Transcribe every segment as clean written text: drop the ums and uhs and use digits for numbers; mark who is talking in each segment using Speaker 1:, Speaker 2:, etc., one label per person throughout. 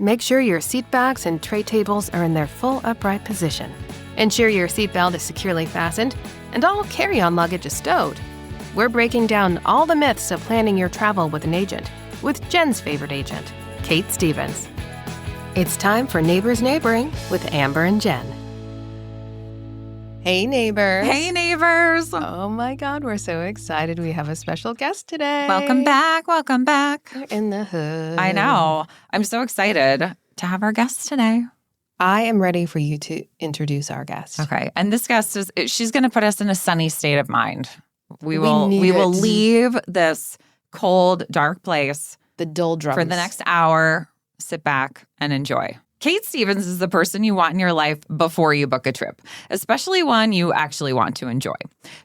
Speaker 1: Make sure your seat backs and tray tables are in their full upright position. Ensure your seatbelt is securely fastened and all carry-on luggage is stowed. We're breaking down all the myths of planning your travel with an agent, with Jen's favorite agent, Kate Stevens. It's time for Neighbors Neighboring with Amber and Jen. Hey, neighbors.
Speaker 2: Hey, neighbors.
Speaker 1: Oh, my God. We're so excited. We have a special guest today.
Speaker 2: Welcome back. Welcome back.
Speaker 1: We're in the hood.
Speaker 2: I know. I'm so excited to have our guest today.
Speaker 1: I am ready for you to introduce our guest.
Speaker 2: Okay. And this guest she's going to put us in a sunny state of mind. We
Speaker 1: We
Speaker 2: will
Speaker 1: need it.
Speaker 2: leave this cold, dark place
Speaker 1: The doldrums.
Speaker 2: for the next hour. Sit back and enjoy. Kate Stevens is the person you want in your life before you book a trip, especially one you actually want to enjoy.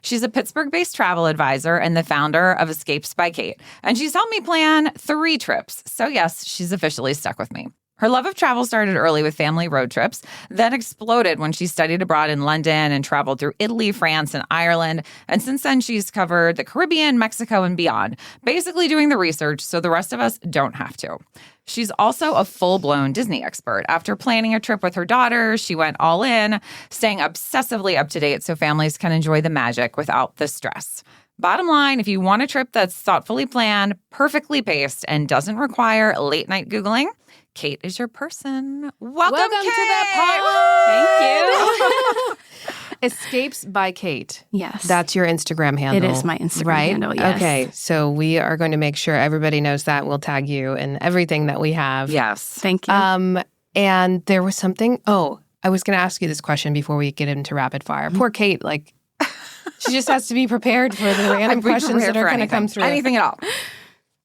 Speaker 2: She's a Pittsburgh-based travel advisor and the founder of Escapes by Kate, and she's helped me plan 3 trips. So yes, she's officially stuck with me. Her love of travel started early with family road trips, then exploded when she studied abroad in London and traveled through Italy, France, and Ireland. And since then, she's covered the Caribbean, Mexico, and beyond, basically doing the research so the rest of us don't have to. She's also a full-blown Disney expert. After planning a trip with her daughter, she went all in, staying obsessively up to date so families can enjoy the magic without the stress. Bottom line, if you want a trip that's thoughtfully planned, perfectly paced, and doesn't require late-night Googling, Kate is your person. Welcome
Speaker 1: to
Speaker 2: Kate!
Speaker 1: the pod.
Speaker 3: Thank you.
Speaker 1: Escapes by Kate.
Speaker 3: Yes.
Speaker 1: That's your Instagram handle.
Speaker 3: It is my Instagram
Speaker 1: right?
Speaker 3: handle, yes.
Speaker 1: Okay, so we are going to make sure everybody knows that. We'll tag you in everything that we have.
Speaker 2: Yes.
Speaker 3: Thank you.
Speaker 1: And there was something, I was going to ask you this question before we get into rapid fire. Poor Kate, she just has to be prepared for the random questions that are going to come through.
Speaker 2: Anything at all.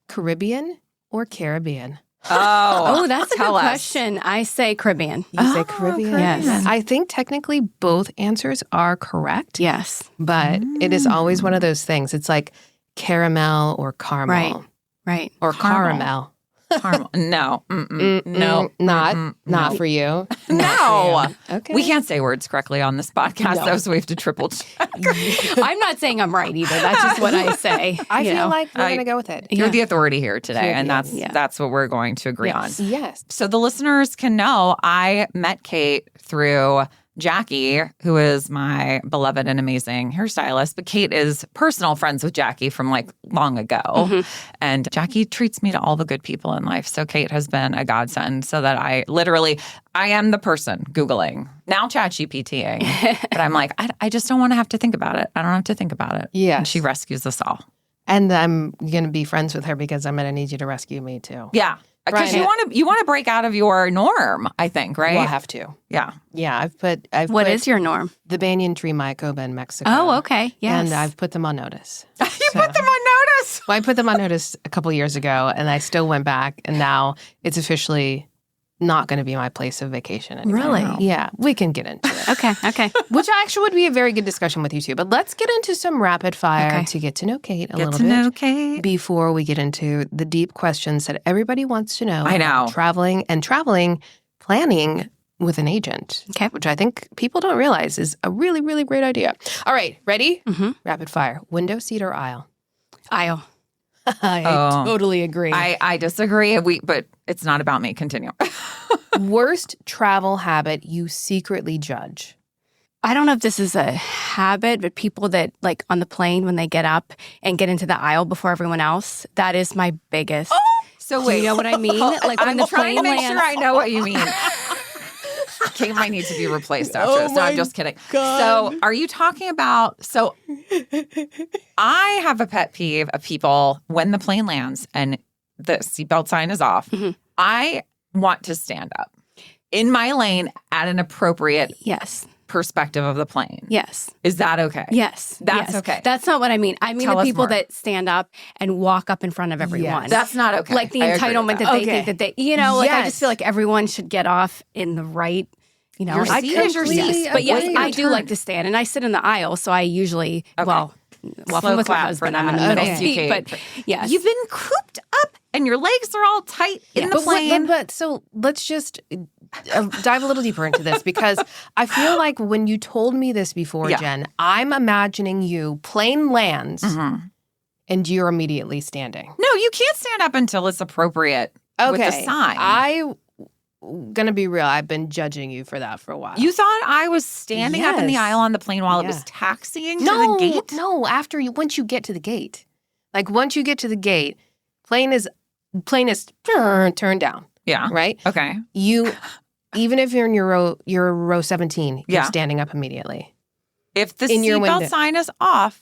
Speaker 1: Caribbean or Caribbean?
Speaker 3: Oh, that's a good
Speaker 2: tell us.
Speaker 3: question. I say Caribbean.
Speaker 1: You say Caribbean?
Speaker 3: Yes.
Speaker 1: I think technically both answers are correct.
Speaker 3: Yes.
Speaker 1: But it is always one of those things. It's like caramel or caramel.
Speaker 3: Right.
Speaker 1: Or
Speaker 2: Caramel.
Speaker 1: caramel.
Speaker 2: Caramel. No. No.
Speaker 1: Not for you. Not
Speaker 2: No.
Speaker 1: for you. Okay.
Speaker 2: We can't say words correctly on this podcast,
Speaker 1: No.
Speaker 2: though, so we have to triple check.
Speaker 3: I'm not saying I'm right either. That's just what I say.
Speaker 1: I
Speaker 3: you
Speaker 1: feel
Speaker 3: know.
Speaker 1: like we're going to go with it.
Speaker 2: You're
Speaker 3: Yeah.
Speaker 2: the authority here today,
Speaker 1: You're
Speaker 2: and
Speaker 1: the-
Speaker 2: that's what we're going to agree on.
Speaker 1: Yes.
Speaker 2: So the listeners can know I met Kate through Jackie, who is my beloved and amazing hairstylist. But Kate is personal friends with Jackie from long ago.
Speaker 3: Mm-hmm.
Speaker 2: And Jackie treats me to all the good people in life. So Kate has been a godsend so that I am the person Googling, now ChatGPTing. But I'm like, I just don't want to have to think about it. I don't have to think about it.
Speaker 1: Yes.
Speaker 2: And she rescues us all.
Speaker 1: And I'm going to be friends with her because I'm going to need you to rescue me too.
Speaker 2: Yeah. Because
Speaker 1: Right.
Speaker 2: you want to break out of your norm, I think, right?
Speaker 1: We'll have to.
Speaker 2: Yeah.
Speaker 1: Yeah, I've
Speaker 3: What
Speaker 1: put
Speaker 3: is your norm?
Speaker 1: the banyan tree mycoba in Mexico.
Speaker 3: Oh, okay. Yes.
Speaker 1: And I've put them on notice.
Speaker 2: You put them on notice.
Speaker 1: Well, I put them on notice a couple years ago, and I still went back, and now it's officially not going to be my place of vacation anymore.
Speaker 3: Really?
Speaker 1: Yeah, we can get into it.
Speaker 3: Okay.
Speaker 1: Which actually would be a very good discussion with you two. But let's get into some rapid fire
Speaker 3: Okay.
Speaker 1: to get to know Kate a
Speaker 2: Get
Speaker 1: little
Speaker 2: to
Speaker 1: bit.
Speaker 2: know Kate.
Speaker 1: Before we get into the deep questions that everybody wants to know.
Speaker 2: I know.
Speaker 1: about traveling, planning with an agent.
Speaker 3: Okay.
Speaker 1: Which I think people don't realize is a really, really great idea. All right, ready?
Speaker 3: Mm-hmm.
Speaker 1: Rapid fire. Window seat or aisle?
Speaker 3: Aisle.
Speaker 1: I
Speaker 2: Oh.
Speaker 1: totally agree.
Speaker 2: I disagree, but it's not about me. Continue.
Speaker 1: Worst travel habit you secretly judge?
Speaker 3: I don't know if this is a habit, but people that on the plane when they get up and get into the aisle before everyone else, that is my biggest.
Speaker 2: So
Speaker 3: Do you know what I mean? Like when
Speaker 2: I'm
Speaker 3: the
Speaker 2: trying to
Speaker 3: plane
Speaker 2: make sure
Speaker 3: lands.
Speaker 2: I know what you mean. Kate might need to be replaced after this. No, I'm just kidding.
Speaker 1: God.
Speaker 2: So are you talking about, I have a pet peeve of people when the plane lands and the seatbelt sign is off.
Speaker 3: Mhm.
Speaker 2: I want to stand up in my lane at an appropriate
Speaker 3: Yes.
Speaker 2: perspective of the plane.
Speaker 3: Yes.
Speaker 2: Is that okay?
Speaker 3: Yes.
Speaker 2: That's
Speaker 3: yes.
Speaker 2: okay.
Speaker 3: That's not what I mean. I mean
Speaker 2: Tell
Speaker 3: the
Speaker 2: us
Speaker 3: people
Speaker 2: more.
Speaker 3: that stand up and walk up in front of everyone.
Speaker 2: That's not okay.
Speaker 3: Like the
Speaker 2: I agree with
Speaker 3: entitlement that they
Speaker 1: Okay.
Speaker 3: think that they, I
Speaker 1: Yes.
Speaker 3: just feel like everyone should get off in the right,
Speaker 2: Your
Speaker 3: like-
Speaker 2: seat is your
Speaker 1: completely
Speaker 2: seat.
Speaker 3: But yes,
Speaker 1: agree.
Speaker 3: I do like to stand, and I sit in the aisle, so I usually,
Speaker 2: Okay.
Speaker 3: well, if I'm with my
Speaker 2: clap
Speaker 3: husband,
Speaker 2: for
Speaker 3: I'm in the
Speaker 2: that.
Speaker 3: middle
Speaker 1: Okay.
Speaker 3: seat.
Speaker 2: Okay.
Speaker 3: But yes,
Speaker 2: You've been cooped up and your legs are all tight in the
Speaker 1: But,
Speaker 2: plane.
Speaker 1: so let's just dive a little deeper into this because I feel like when you told me this before,
Speaker 2: Yeah.
Speaker 1: Jen, I'm imagining you plane lands
Speaker 2: Mhm.
Speaker 1: and you're immediately standing.
Speaker 2: No, you can't stand up until it's appropriate with the sign.
Speaker 1: gonna be real, I've been judging you for that for a while.
Speaker 2: You thought I was standing up in the
Speaker 1: Yes.
Speaker 2: aisle on the plane while it was taxiing to the gate?
Speaker 1: No, once you get to the gate. Like once you get to the gate, plane is turned down,
Speaker 2: Yeah.
Speaker 1: right?
Speaker 2: Okay.
Speaker 1: You, even if you're in your row 17, you're
Speaker 2: Yeah.
Speaker 1: standing up immediately.
Speaker 2: If the
Speaker 1: In your
Speaker 2: seatbelt
Speaker 1: window.
Speaker 2: sign is off,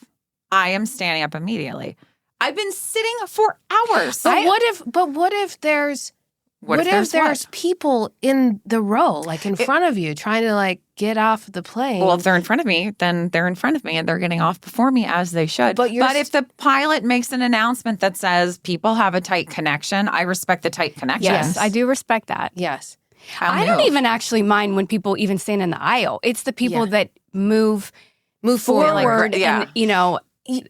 Speaker 2: I am standing up immediately. I've been sitting for hours.
Speaker 1: But what if there's people in the row, like in front of you, trying to like get off the plane?
Speaker 2: Well, if they're in front of me, then they're in front of me and they're getting off before me as they should.
Speaker 1: But
Speaker 2: if the pilot makes an announcement that says people have a tight connection, I respect the tight connection.
Speaker 3: Yes, I do respect that.
Speaker 1: yes.
Speaker 3: I don't even actually mind when people even stand in the aisle. It's the people that move forward
Speaker 2: yeah.
Speaker 3: and, you know,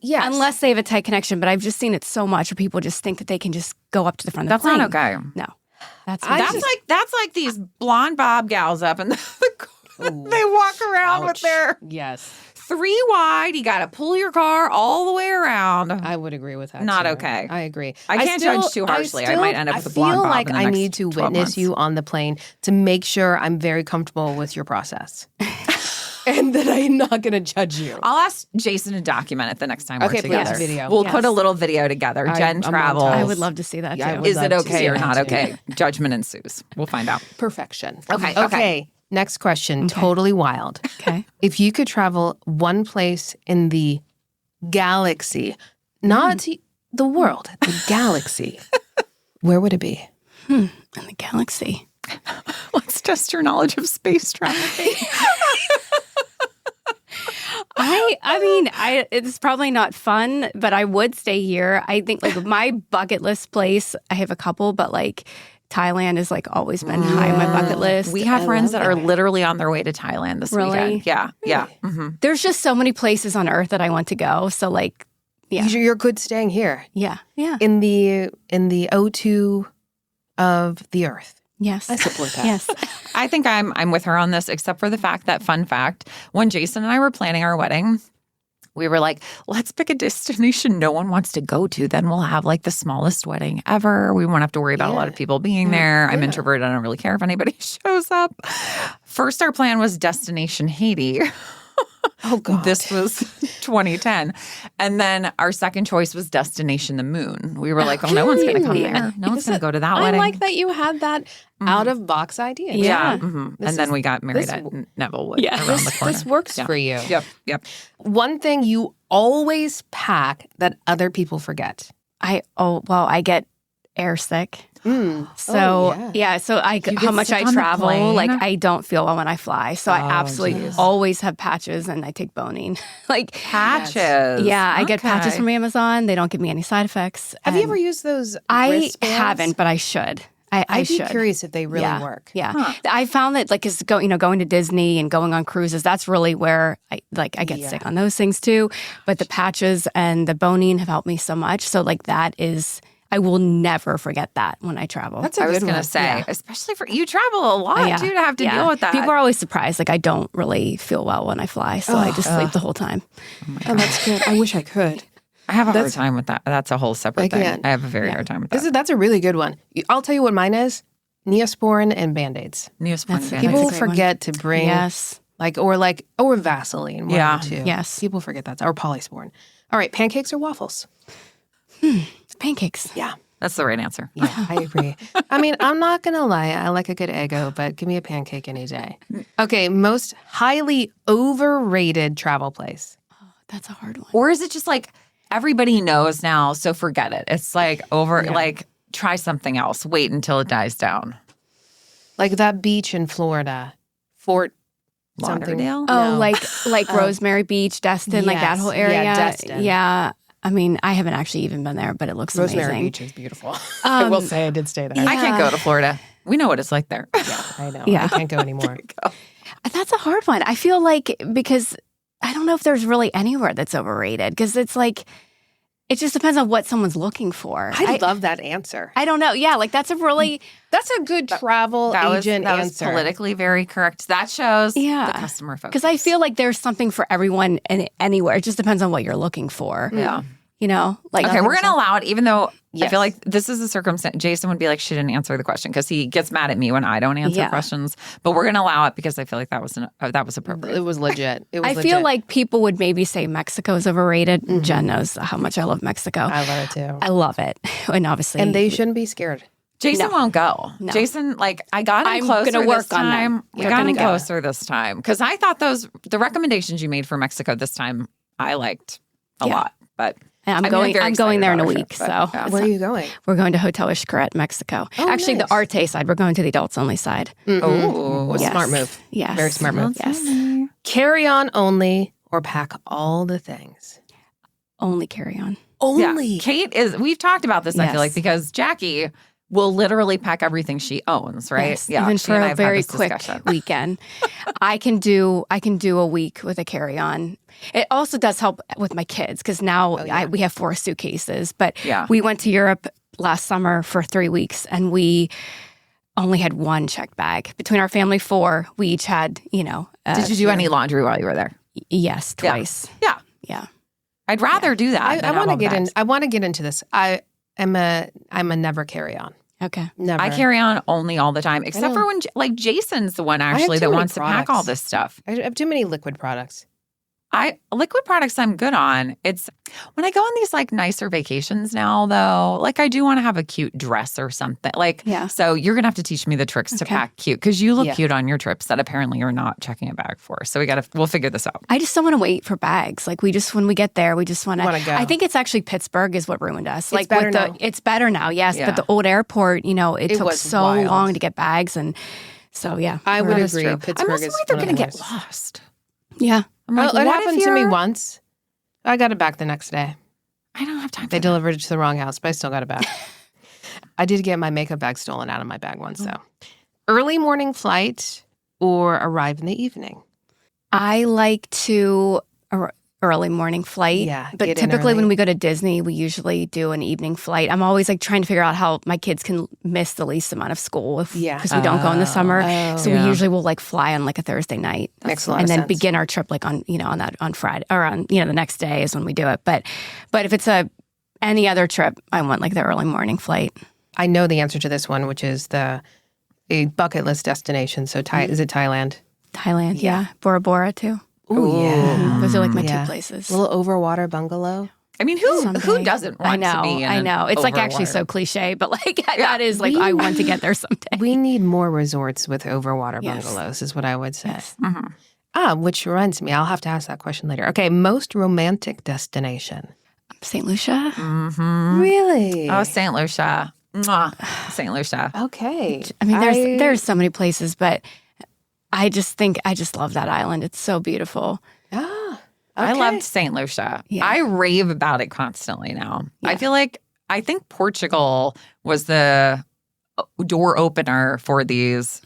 Speaker 1: Yes.
Speaker 3: unless they have a tight connection. But I've just seen it so much where people just think that they can just go up to the front of
Speaker 2: That's
Speaker 3: the plane.
Speaker 2: not okay.
Speaker 3: No. That's
Speaker 2: That's like these blonde bob gals up in the they walk around with their
Speaker 1: Yes.
Speaker 2: 3 wide. You got to pull your car all the way around.
Speaker 1: I would agree with that.
Speaker 2: Not
Speaker 1: too.
Speaker 2: okay.
Speaker 1: I agree.
Speaker 2: I can't judge too harshly. I might end up with a blonde
Speaker 1: I feel
Speaker 2: bob
Speaker 1: like
Speaker 2: in the
Speaker 1: I
Speaker 2: next
Speaker 1: need to
Speaker 2: 12
Speaker 1: witness
Speaker 2: months.
Speaker 1: you on the plane to make sure I'm very comfortable with your process. And that I'm not going to judge you.
Speaker 2: I'll ask Jason to document it the next time we're
Speaker 1: Okay,
Speaker 2: together.
Speaker 1: please, video.
Speaker 2: We'll
Speaker 3: Yes.
Speaker 2: put a little video together. Jen
Speaker 1: I'm on
Speaker 2: travels.
Speaker 1: top.
Speaker 3: I would love to see that too.
Speaker 1: Yeah, I would
Speaker 2: Is it
Speaker 1: love to
Speaker 2: okay
Speaker 1: see
Speaker 2: or
Speaker 1: that
Speaker 2: not
Speaker 1: too.
Speaker 2: okay? Judgment ensues. We'll find out.
Speaker 1: Perfection.
Speaker 2: Okay.
Speaker 1: Next question. Totally wild.
Speaker 3: Okay.
Speaker 1: If you could travel one place in the galaxy, not the world, the galaxy, where would it be?
Speaker 3: In the galaxy.
Speaker 2: Let's test your knowledge of space travel.
Speaker 3: I mean, it's probably not fun, but I would stay here. I think like my bucket list place, I have a couple, but like Thailand has like always been high on my bucket list.
Speaker 2: We have
Speaker 1: I
Speaker 2: friends
Speaker 1: love
Speaker 2: that are
Speaker 1: that.
Speaker 2: literally on their way to Thailand this
Speaker 3: Really?
Speaker 2: weekend. Yeah. Yeah. Mm-hmm.
Speaker 3: There's just so many places on earth that I want to go. So like, yeah.
Speaker 1: You're good staying here
Speaker 3: Yeah.
Speaker 1: in the O2 of the earth.
Speaker 3: Yes.
Speaker 1: I support that.
Speaker 3: Yes.
Speaker 2: I think I'm with her on this, except for the fact that, fun fact, when Jason and I were planning our wedding, we were like, let's pick a destination no one wants to go to. Then we'll have like the smallest wedding ever. We won't have to worry about a lot of people being there. I'm introverted. I don't really care if anybody shows up. First, our plan was Destination Haiti.
Speaker 1: Oh, God.
Speaker 2: This was 2010. And then our second choice was Destination the Moon. We were like, oh, no one's going to come there. No one's going to go to that
Speaker 1: I
Speaker 2: wedding.
Speaker 1: like that you had that out of box idea.
Speaker 3: Yeah.
Speaker 2: Mhm.
Speaker 1: This
Speaker 2: And then
Speaker 1: is-
Speaker 2: we got married
Speaker 1: this-
Speaker 2: at Nevillewood
Speaker 3: Yeah.
Speaker 2: around the corner.
Speaker 1: This works
Speaker 2: Yeah.
Speaker 1: for you.
Speaker 2: Yep.
Speaker 1: One thing you always pack that other people forget.
Speaker 3: I get air sick. So
Speaker 1: Oh, yeah.
Speaker 3: so how
Speaker 2: get
Speaker 3: much
Speaker 2: sick
Speaker 3: I
Speaker 2: on the
Speaker 3: travel,
Speaker 2: plane?
Speaker 3: like I don't feel well when I fly. So I absolutely
Speaker 1: geez.
Speaker 3: always have patches and I take boning. Like
Speaker 2: Patches.
Speaker 3: yeah, I get patches
Speaker 2: Okay.
Speaker 3: from Amazon. They don't give me any side effects.
Speaker 1: Have you
Speaker 3: And
Speaker 1: ever used those
Speaker 3: I
Speaker 1: wristbands?
Speaker 3: haven't, but I should. I
Speaker 1: I'd be
Speaker 3: should.
Speaker 1: curious if they really
Speaker 3: yeah.
Speaker 1: work.
Speaker 3: Yeah.
Speaker 2: Huh.
Speaker 3: I found that like going to Disney and going on cruises, that's really where I get sick on those things too. But the patches and the boning have helped me so much. So like I will never forget that when I travel.
Speaker 1: That's a
Speaker 2: I was
Speaker 1: good
Speaker 2: going
Speaker 1: one.
Speaker 2: to say,
Speaker 1: Yeah.
Speaker 2: especially for you travel a lot
Speaker 3: Yeah.
Speaker 2: too to have to
Speaker 3: Yeah.
Speaker 2: deal with that.
Speaker 3: People are always surprised. Like I don't really feel well when I fly. So I just sleep the whole time.
Speaker 1: Oh, that's good. I wish I could.
Speaker 2: I have a hard time with that. That's a whole separate thing.
Speaker 1: can't.
Speaker 2: I have a very hard time with that.
Speaker 1: That's a really good one. I'll tell you what mine is. Neosporin and Band-Aids.
Speaker 2: Neosporin
Speaker 3: That's-
Speaker 2: Band-Aids.
Speaker 1: People
Speaker 3: a great one.
Speaker 1: forget to bring
Speaker 3: Yes.
Speaker 1: or Vaseline. One
Speaker 2: Yeah.
Speaker 1: of the two.
Speaker 3: Yes.
Speaker 1: People forget that. Or Polysporin. All right, pancakes or waffles?
Speaker 3: Pancakes.
Speaker 1: Yeah.
Speaker 2: That's the right answer.
Speaker 1: Yeah, I agree. I mean, I'm not going to lie. I like a good Eggo, but give me a pancake any day. Okay, most highly overrated travel place.
Speaker 3: That's a hard one.
Speaker 2: Or is it just like everybody knows now, so forget it? It's like like try something else. Wait until it dies down.
Speaker 1: Like that beach in Florida, Fort something.
Speaker 2: Lauderdale?
Speaker 3: Oh,
Speaker 1: No.
Speaker 3: like Rosemary Beach, Destin, like that
Speaker 1: Yes.
Speaker 3: whole area.
Speaker 1: Yeah, Destin.
Speaker 3: Yeah. I mean, I haven't actually even been there, but it looks
Speaker 1: Rosemary
Speaker 3: amazing.
Speaker 1: Beach is beautiful. I will say I did stay there.
Speaker 2: I can't go to Florida. We know what it's like there.
Speaker 1: Yeah, I know.
Speaker 3: Yeah.
Speaker 1: I can't go anymore.
Speaker 3: That's a hard one. I feel like because I don't know if there's really anywhere that's overrated because it's like it just depends on what someone's looking for.
Speaker 1: I love that answer.
Speaker 3: I don't know. Yeah, like that's a really
Speaker 1: That's a good travel agent
Speaker 2: that was
Speaker 1: answer.
Speaker 2: politically very correct. That shows
Speaker 3: Yeah.
Speaker 2: the customer focus.
Speaker 3: because I feel like there's something for everyone and anywhere. It just depends on what you're looking for.
Speaker 2: Yeah.
Speaker 3: Like
Speaker 2: Okay, we're going to allow it, even though I
Speaker 1: Yes.
Speaker 2: feel like this is a circumstance. Jason would be like, she didn't answer the question because he gets mad at me when I don't answer questions. But we're going to allow it because I feel like that was appropriate.
Speaker 1: It was legit.
Speaker 3: I feel like people would maybe say Mexico is overrated. Jen knows how much I love Mexico.
Speaker 1: I love it too.
Speaker 3: I love it. And obviously.
Speaker 1: And they shouldn't be scared.
Speaker 2: Jason won't go.
Speaker 3: No.
Speaker 2: Jason, like, I got him
Speaker 3: I'm
Speaker 2: closer
Speaker 3: gonna
Speaker 2: this
Speaker 3: work on them.
Speaker 2: time. We
Speaker 3: They're
Speaker 2: got
Speaker 3: gonna
Speaker 2: him
Speaker 3: go.
Speaker 2: closer this time because I thought the recommendations you made for Mexico this time, I liked a lot. But
Speaker 3: I'm
Speaker 2: very
Speaker 3: going there in a
Speaker 2: excited
Speaker 3: week.
Speaker 2: about our trip, but,
Speaker 3: So
Speaker 1: Where are you going?
Speaker 3: we're going to Hotel Xcaret, Mexico.
Speaker 1: Oh,
Speaker 3: Actually,
Speaker 1: nice.
Speaker 3: the Arte side. We're going to the adults only side.
Speaker 2: Oh,
Speaker 3: Yes.
Speaker 1: Smart move.
Speaker 3: Yes.
Speaker 1: Very smart move.
Speaker 3: Yes.
Speaker 1: Carry on only or pack all the things?
Speaker 3: Only carry on.
Speaker 1: Only.
Speaker 2: Yeah. Kate we've talked about this, I
Speaker 3: Yes.
Speaker 2: feel like, because Jackie will literally pack everything she owns, right?
Speaker 3: Yes.
Speaker 2: Yeah.
Speaker 3: Even
Speaker 2: she
Speaker 3: for
Speaker 2: and I
Speaker 3: a
Speaker 2: have had
Speaker 3: very
Speaker 2: this
Speaker 3: quick
Speaker 2: discussion.
Speaker 3: weekend. I can do a week with a carry-on. It also does help with my kids because now we have 4 suitcases. But we went to Europe last summer for 3 weeks and we only had 1 checked bag. Between our family 4, we each had,
Speaker 2: Did you do any laundry while you were there?
Speaker 3: yes, twice.
Speaker 2: Yeah.
Speaker 3: Yeah.
Speaker 2: I'd rather do that.
Speaker 1: I
Speaker 2: than
Speaker 1: want to
Speaker 2: have all the
Speaker 1: get in.
Speaker 2: bags.
Speaker 1: I want to get into this. I'm a never carry on.
Speaker 3: Okay.
Speaker 1: Never.
Speaker 2: I carry on only all the time, except
Speaker 1: know.
Speaker 2: for when, like, Jason's the one
Speaker 1: have
Speaker 2: actually
Speaker 1: too
Speaker 2: that
Speaker 1: many
Speaker 2: wants to pack all
Speaker 1: products.
Speaker 2: this stuff.
Speaker 1: I have too many liquid products.
Speaker 2: Liquid products I'm good on. It's when I go on these like nicer vacations now, though, like I do want to have a cute dress or something. Like, so you're going to have to teach me the tricks to pack cute because you look cute on your trips that apparently you're not checking a bag for. So we'll figure this out.
Speaker 3: I just don't want to wait for bags. Like when we get there, we just want to
Speaker 1: go.
Speaker 3: I think it's actually Pittsburgh is what ruined us. Like
Speaker 1: better now.
Speaker 3: It's better now, yes.
Speaker 2: Yeah.
Speaker 3: But the old airport, it took
Speaker 1: was
Speaker 3: so
Speaker 1: wild.
Speaker 3: long to get bags. And so,
Speaker 1: I would
Speaker 2: That's
Speaker 1: agree.
Speaker 2: true.
Speaker 1: Pittsburgh
Speaker 2: I'm also
Speaker 1: is
Speaker 2: worried they're
Speaker 1: one
Speaker 2: going
Speaker 1: of
Speaker 2: to
Speaker 1: the
Speaker 2: get
Speaker 1: worst.
Speaker 2: lost.
Speaker 3: Yeah.
Speaker 2: I'm like,
Speaker 1: It
Speaker 2: what
Speaker 1: happened
Speaker 2: if
Speaker 1: to me
Speaker 2: you're-
Speaker 1: once. I got it back the next day.
Speaker 2: I don't have time for
Speaker 1: They
Speaker 2: that.
Speaker 1: delivered it to the wrong house, but I still got it back. I did get my makeup bag stolen out of my bag once, though. Early morning flight or arrive in the evening?
Speaker 3: I like to early morning flight.
Speaker 1: Yeah,
Speaker 3: But
Speaker 1: get in
Speaker 3: typically
Speaker 1: early.
Speaker 3: when we go to Disney, we usually do an evening flight. I'm always like trying to figure out how my kids can miss the least amount of school because we don't go in the summer. So we usually will like fly on like a Thursday night.
Speaker 1: Makes a lot
Speaker 3: and
Speaker 1: of
Speaker 3: then
Speaker 1: sense.
Speaker 3: begin our trip like on Friday or on the next day is when we do it. But if it's any other trip, I want like the early morning flight.
Speaker 1: I know the answer to this one, which is a bucket list destination. So is it Thailand?
Speaker 3: Thailand, yeah. Bora Bora too.
Speaker 1: Oh, yeah.
Speaker 3: Those are like my
Speaker 1: Yeah.
Speaker 3: 2 places.
Speaker 1: Little overwater bungalow.
Speaker 2: I mean, who
Speaker 3: Someday.
Speaker 2: doesn't want
Speaker 3: I know,
Speaker 2: to be in
Speaker 3: I know. It's like actually
Speaker 2: overwater?
Speaker 3: so cliche, but like that is like I want to get there someday.
Speaker 1: We need more resorts with overwater
Speaker 3: Yes.
Speaker 1: bungalows, is what I would say.
Speaker 3: Yes.
Speaker 1: Which reminds me, I'll have to ask that question later. Okay, most romantic destination.
Speaker 3: St. Lucia.
Speaker 1: Really?
Speaker 2: Oh, St. Lucia. Mwah. St. Lucia.
Speaker 1: Okay.
Speaker 3: I mean, there's so many places, but I just love that island. It's so beautiful.
Speaker 2: I
Speaker 1: Okay.
Speaker 2: loved St. Lucia.
Speaker 3: Yeah.
Speaker 2: I rave about it constantly now. I think Portugal was the door opener for these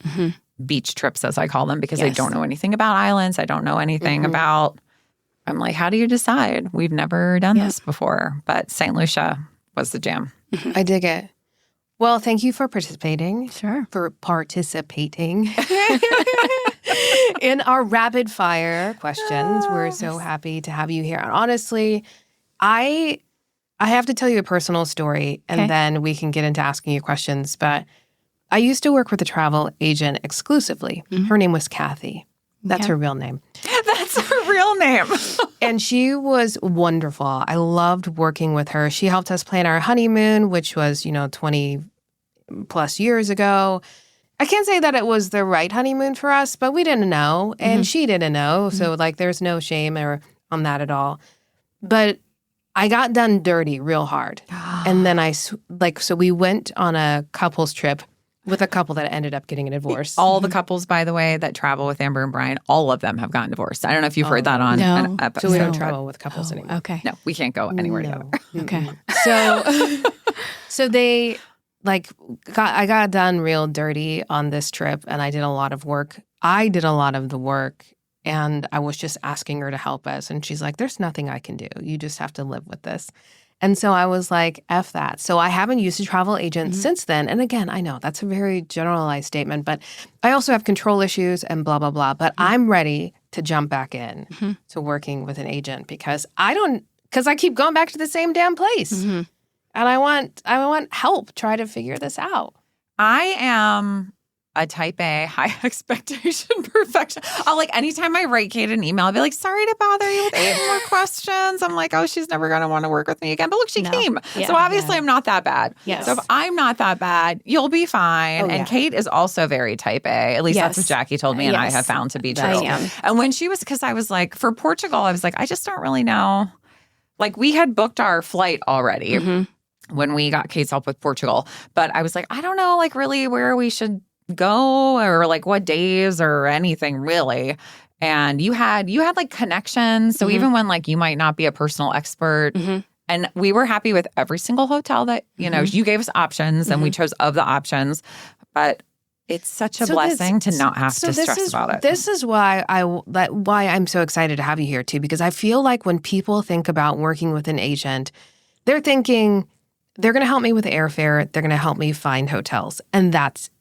Speaker 2: beach trips, as I call them, because I
Speaker 3: Yes.
Speaker 2: don't know anything about islands. I don't know anything about, I'm like, how do you decide? We've never done this before. But St. Lucia was the jam.
Speaker 1: I dig it. Well, thank you for participating.
Speaker 3: Sure.
Speaker 1: For participating in our rapid fire questions. We're so happy to have you here. And honestly, I have to tell you a personal story and
Speaker 3: Okay.
Speaker 1: then we can get into asking you questions. But I used to work with a travel agent exclusively. Her name was Kathy. That's
Speaker 3: Okay.
Speaker 1: her real name.
Speaker 2: That's her real name.
Speaker 1: And she was wonderful. I loved working with her. She helped us plan our honeymoon, which was, 20 plus years ago. I can't say that it was the right honeymoon for us, but we didn't know. And she didn't know. So, there's no shame on that at all. But I got done dirty real hard. And then so we went on a couples trip with a couple that ended up getting a divorce.
Speaker 2: All the couples, by the way, that travel with Amber and Brian, all of them have gotten divorced. I don't know if you've heard that on
Speaker 3: No.
Speaker 2: an episode.
Speaker 1: So we don't
Speaker 2: but
Speaker 1: travel with couples anymore.
Speaker 3: Okay.
Speaker 2: No, we can't go anywhere together.
Speaker 3: Okay.
Speaker 1: So they I got done real dirty on this trip and I did a lot of work. I did a lot of the work and I was just asking her to help us. And she's like, there's nothing I can do. You just have to live with this. And so I was like, F that. So I haven't used a travel agent since then. And again, I know that's a very generalized statement, but I also have control issues and blah, blah, blah. But I'm ready to jump back in to working with an agent because I don't because I keep going back to the same damn place.
Speaker 3: Mm-hmm.
Speaker 1: And I want help try to figure this out.
Speaker 2: I am a type A, high expectation perfection. I'll anytime I write Kate an email, I'll be like, sorry to bother you with 8 more questions. I'm like, oh, she's never going to want to work with me again. But look, she came.
Speaker 3: Yeah.
Speaker 2: So obviously I'm not that bad.
Speaker 3: Yes.
Speaker 2: So if I'm not that bad, you'll be fine.
Speaker 1: Oh,
Speaker 2: and
Speaker 1: yeah.
Speaker 2: Kate is also very type A. At least that's what Jackie told me and I have found to be true.
Speaker 3: I am.
Speaker 2: And when she was, because I was like, for Portugal, I was like, I just don't really know. We had booked our flight already.
Speaker 3: Mm-hmm.
Speaker 2: When we got Kate's help with Portugal. But I was like, I don't know, really where we should go or what days or anything really. And you had connections. So even when you might not be a personal expert, and we were happy with every single hotel that, you know, you gave us options and we chose of the options. But it's such a blessing to not have to stress about it.
Speaker 1: This is why why I'm so excited to have you here too, because I feel like when people think about working with an agent, they're thinking, they're going to help me with airfare. They're going to help me find hotels. And that's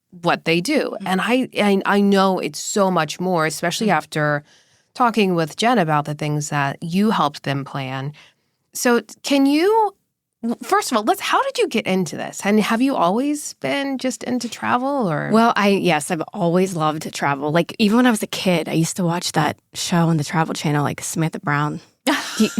Speaker 1: what they do. And I know it's so much more, especially after talking with Jen about the things that you helped them plan. So can you, first of all, how did you get into this? And have you always been just into travel or?
Speaker 3: Well, I've always loved to travel. Even when I was a kid, I used to watch that show on the Travel Channel, Samantha Brown.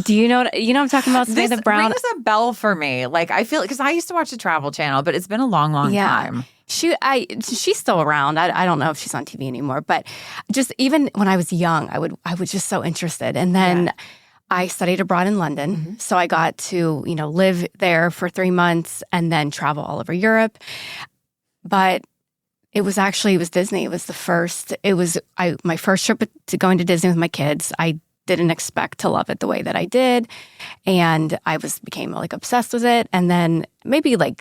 Speaker 3: Do you know what I'm talking about? Samantha Brown
Speaker 2: rings a bell for me. I feel because I used to watch the Travel Channel, but it's been a long time.
Speaker 3: She's still around. I don't know if she's on TV anymore, but just even when I was young, I was just so interested. And then I studied abroad in London, so I got to live there for 3 months and then travel all over Europe. But it was Disney. It was my first trip to going to Disney with my kids. I didn't expect to love it the way that I did. And I became obsessed with it. And then maybe a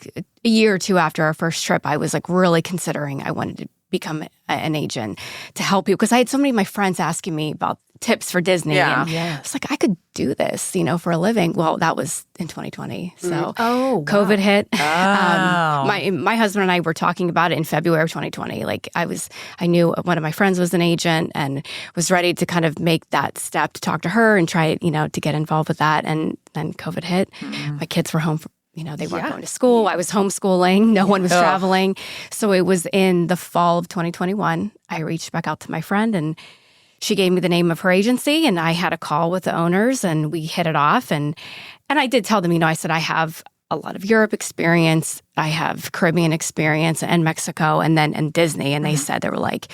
Speaker 3: year or two after our first trip, I was really considering I wanted to become an agent to help people. Because I had so many of my friends asking me about tips for Disney.
Speaker 2: Yeah.
Speaker 3: And I was like, I could do this, for a living. Well, that was in 2020. So COVID hit.
Speaker 2: Oh.
Speaker 3: My husband and I were talking about it in February of 2020. I knew one of my friends was an agent and was ready to kind of make that step to talk to her and try, to get involved with that. And then COVID hit. My kids were home they weren't going to school. I was homeschooling. No one was traveling. So it was in the fall of 2021. I reached back out to my friend and she gave me the name of her agency and I had a call with the owners and we hit it off. And I did tell them, I said, I have a lot of Europe experience. I have Caribbean experience and Mexico and Disney. And they said, they were like,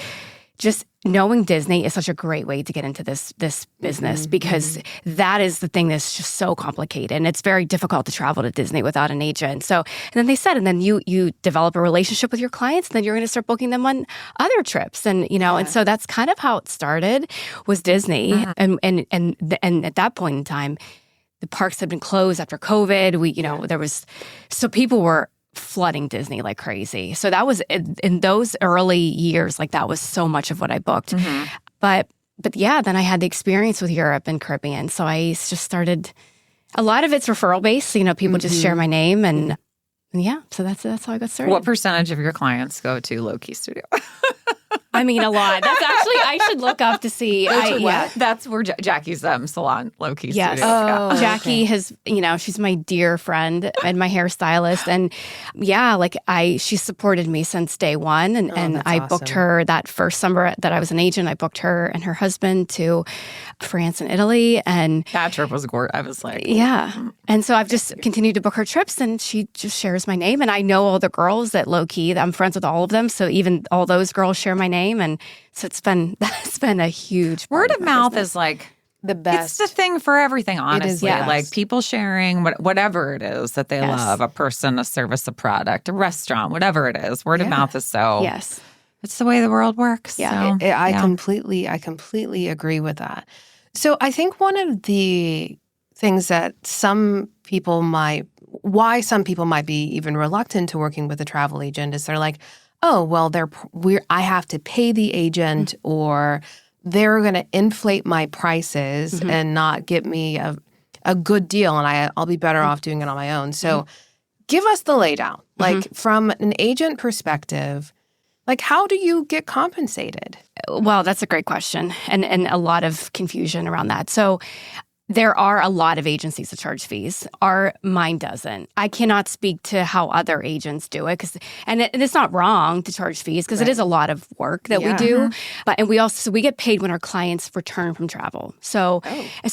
Speaker 3: just knowing Disney is such a great way to get into this business because that is the thing that's just so complicated. And it's very difficult to travel to Disney without an agent. So, and then they said, and then you develop a relationship with your clients, and then you're going to start booking them on other trips. And, and so that's kind of how it started was Disney. And at that point in time, the parks had been closed after COVID. So people were flooding Disney like crazy. So that was in those early years, that was so much of what I booked. But yeah, then I had the experience with Europe and Caribbean. So I just started, a lot of it's referral based. People just share my name and yeah, so that's how I got started.
Speaker 2: What percentage of your clients go to Low Key Studio?
Speaker 3: I mean, a lot. That's actually, I should look up to see.
Speaker 2: That's where Jackie's salon, Low Key
Speaker 3: Yes.
Speaker 2: Studio.
Speaker 3: Oh, Jackie has, she's my dear friend and my hairstylist. And she supported me since day one. And I booked her that first summer that I was an agent. I booked her and her husband to France and Italy. And
Speaker 2: that trip was gorgeous. I was like,
Speaker 3: yeah. And so I've just continued to book her trips and she just shares my name. And I know all the girls at Low Key. I'm friends with all of them. So even all those girls share my name. And so that's been a huge
Speaker 2: word of mouth is
Speaker 1: the best.
Speaker 2: It's the thing for everything, honestly.
Speaker 1: Yes.
Speaker 2: People sharing whatever it is that they love, a person, a service, a product, a restaurant, whatever it is. Word of mouth is so.
Speaker 3: Yes.
Speaker 2: It's the way the world works.
Speaker 3: Yeah.
Speaker 2: So,
Speaker 1: I completely agree with that. So I think one of the things that why some people might be even reluctant to working with a travel agent is they're like, oh, well, I have to pay the agent or they're going to inflate my prices and not give me a good deal and I'll be better off doing it on my own. So give us the laydown. From an agent perspective, how do you get compensated?
Speaker 3: Well, that's a great question and a lot of confusion around that. So There are a lot of agencies that charge fees. Mine doesn't. I cannot speak to how other agents do it, and it's not wrong to charge fees because it is a lot of work that we do. And we get paid when our clients return from travel. So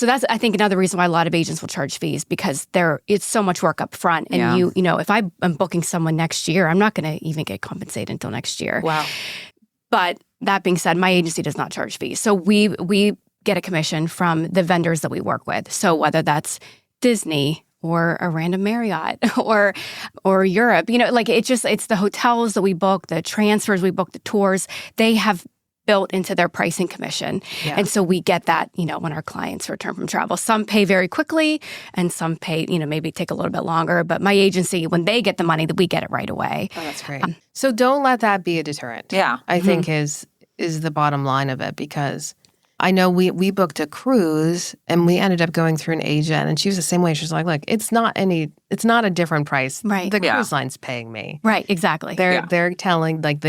Speaker 3: that's, I think, another reason why a lot of agents will charge fees, because it's so much work up front. And you know, if I am booking someone next year, I'm not going to even get compensated until next year.
Speaker 2: Wow.
Speaker 3: But that being said, my agency does not charge fees. So we get a commission from the vendors that we work with. So whether that's Disney or a random Marriott or Europe, you know, like it's the hotels that we book, the transfers we book, the tours, they have built into their pricing commission. Yeah. And so we get that, you know, when our clients return from travel. Some pay very quickly and some pay, you know, maybe take a little bit longer. But my agency, when they get the money, that we get it right away.
Speaker 1: Oh, that's great. So don't let that be a deterrent.
Speaker 2: Yeah.
Speaker 1: I think is the bottom line of it, because I know we booked a cruise and we ended up going through an agent, and she was the same way. She was like, look, it's not a different price.
Speaker 3: Right.
Speaker 1: The cruise line's paying me.
Speaker 3: Right, exactly.
Speaker 1: They're telling, like,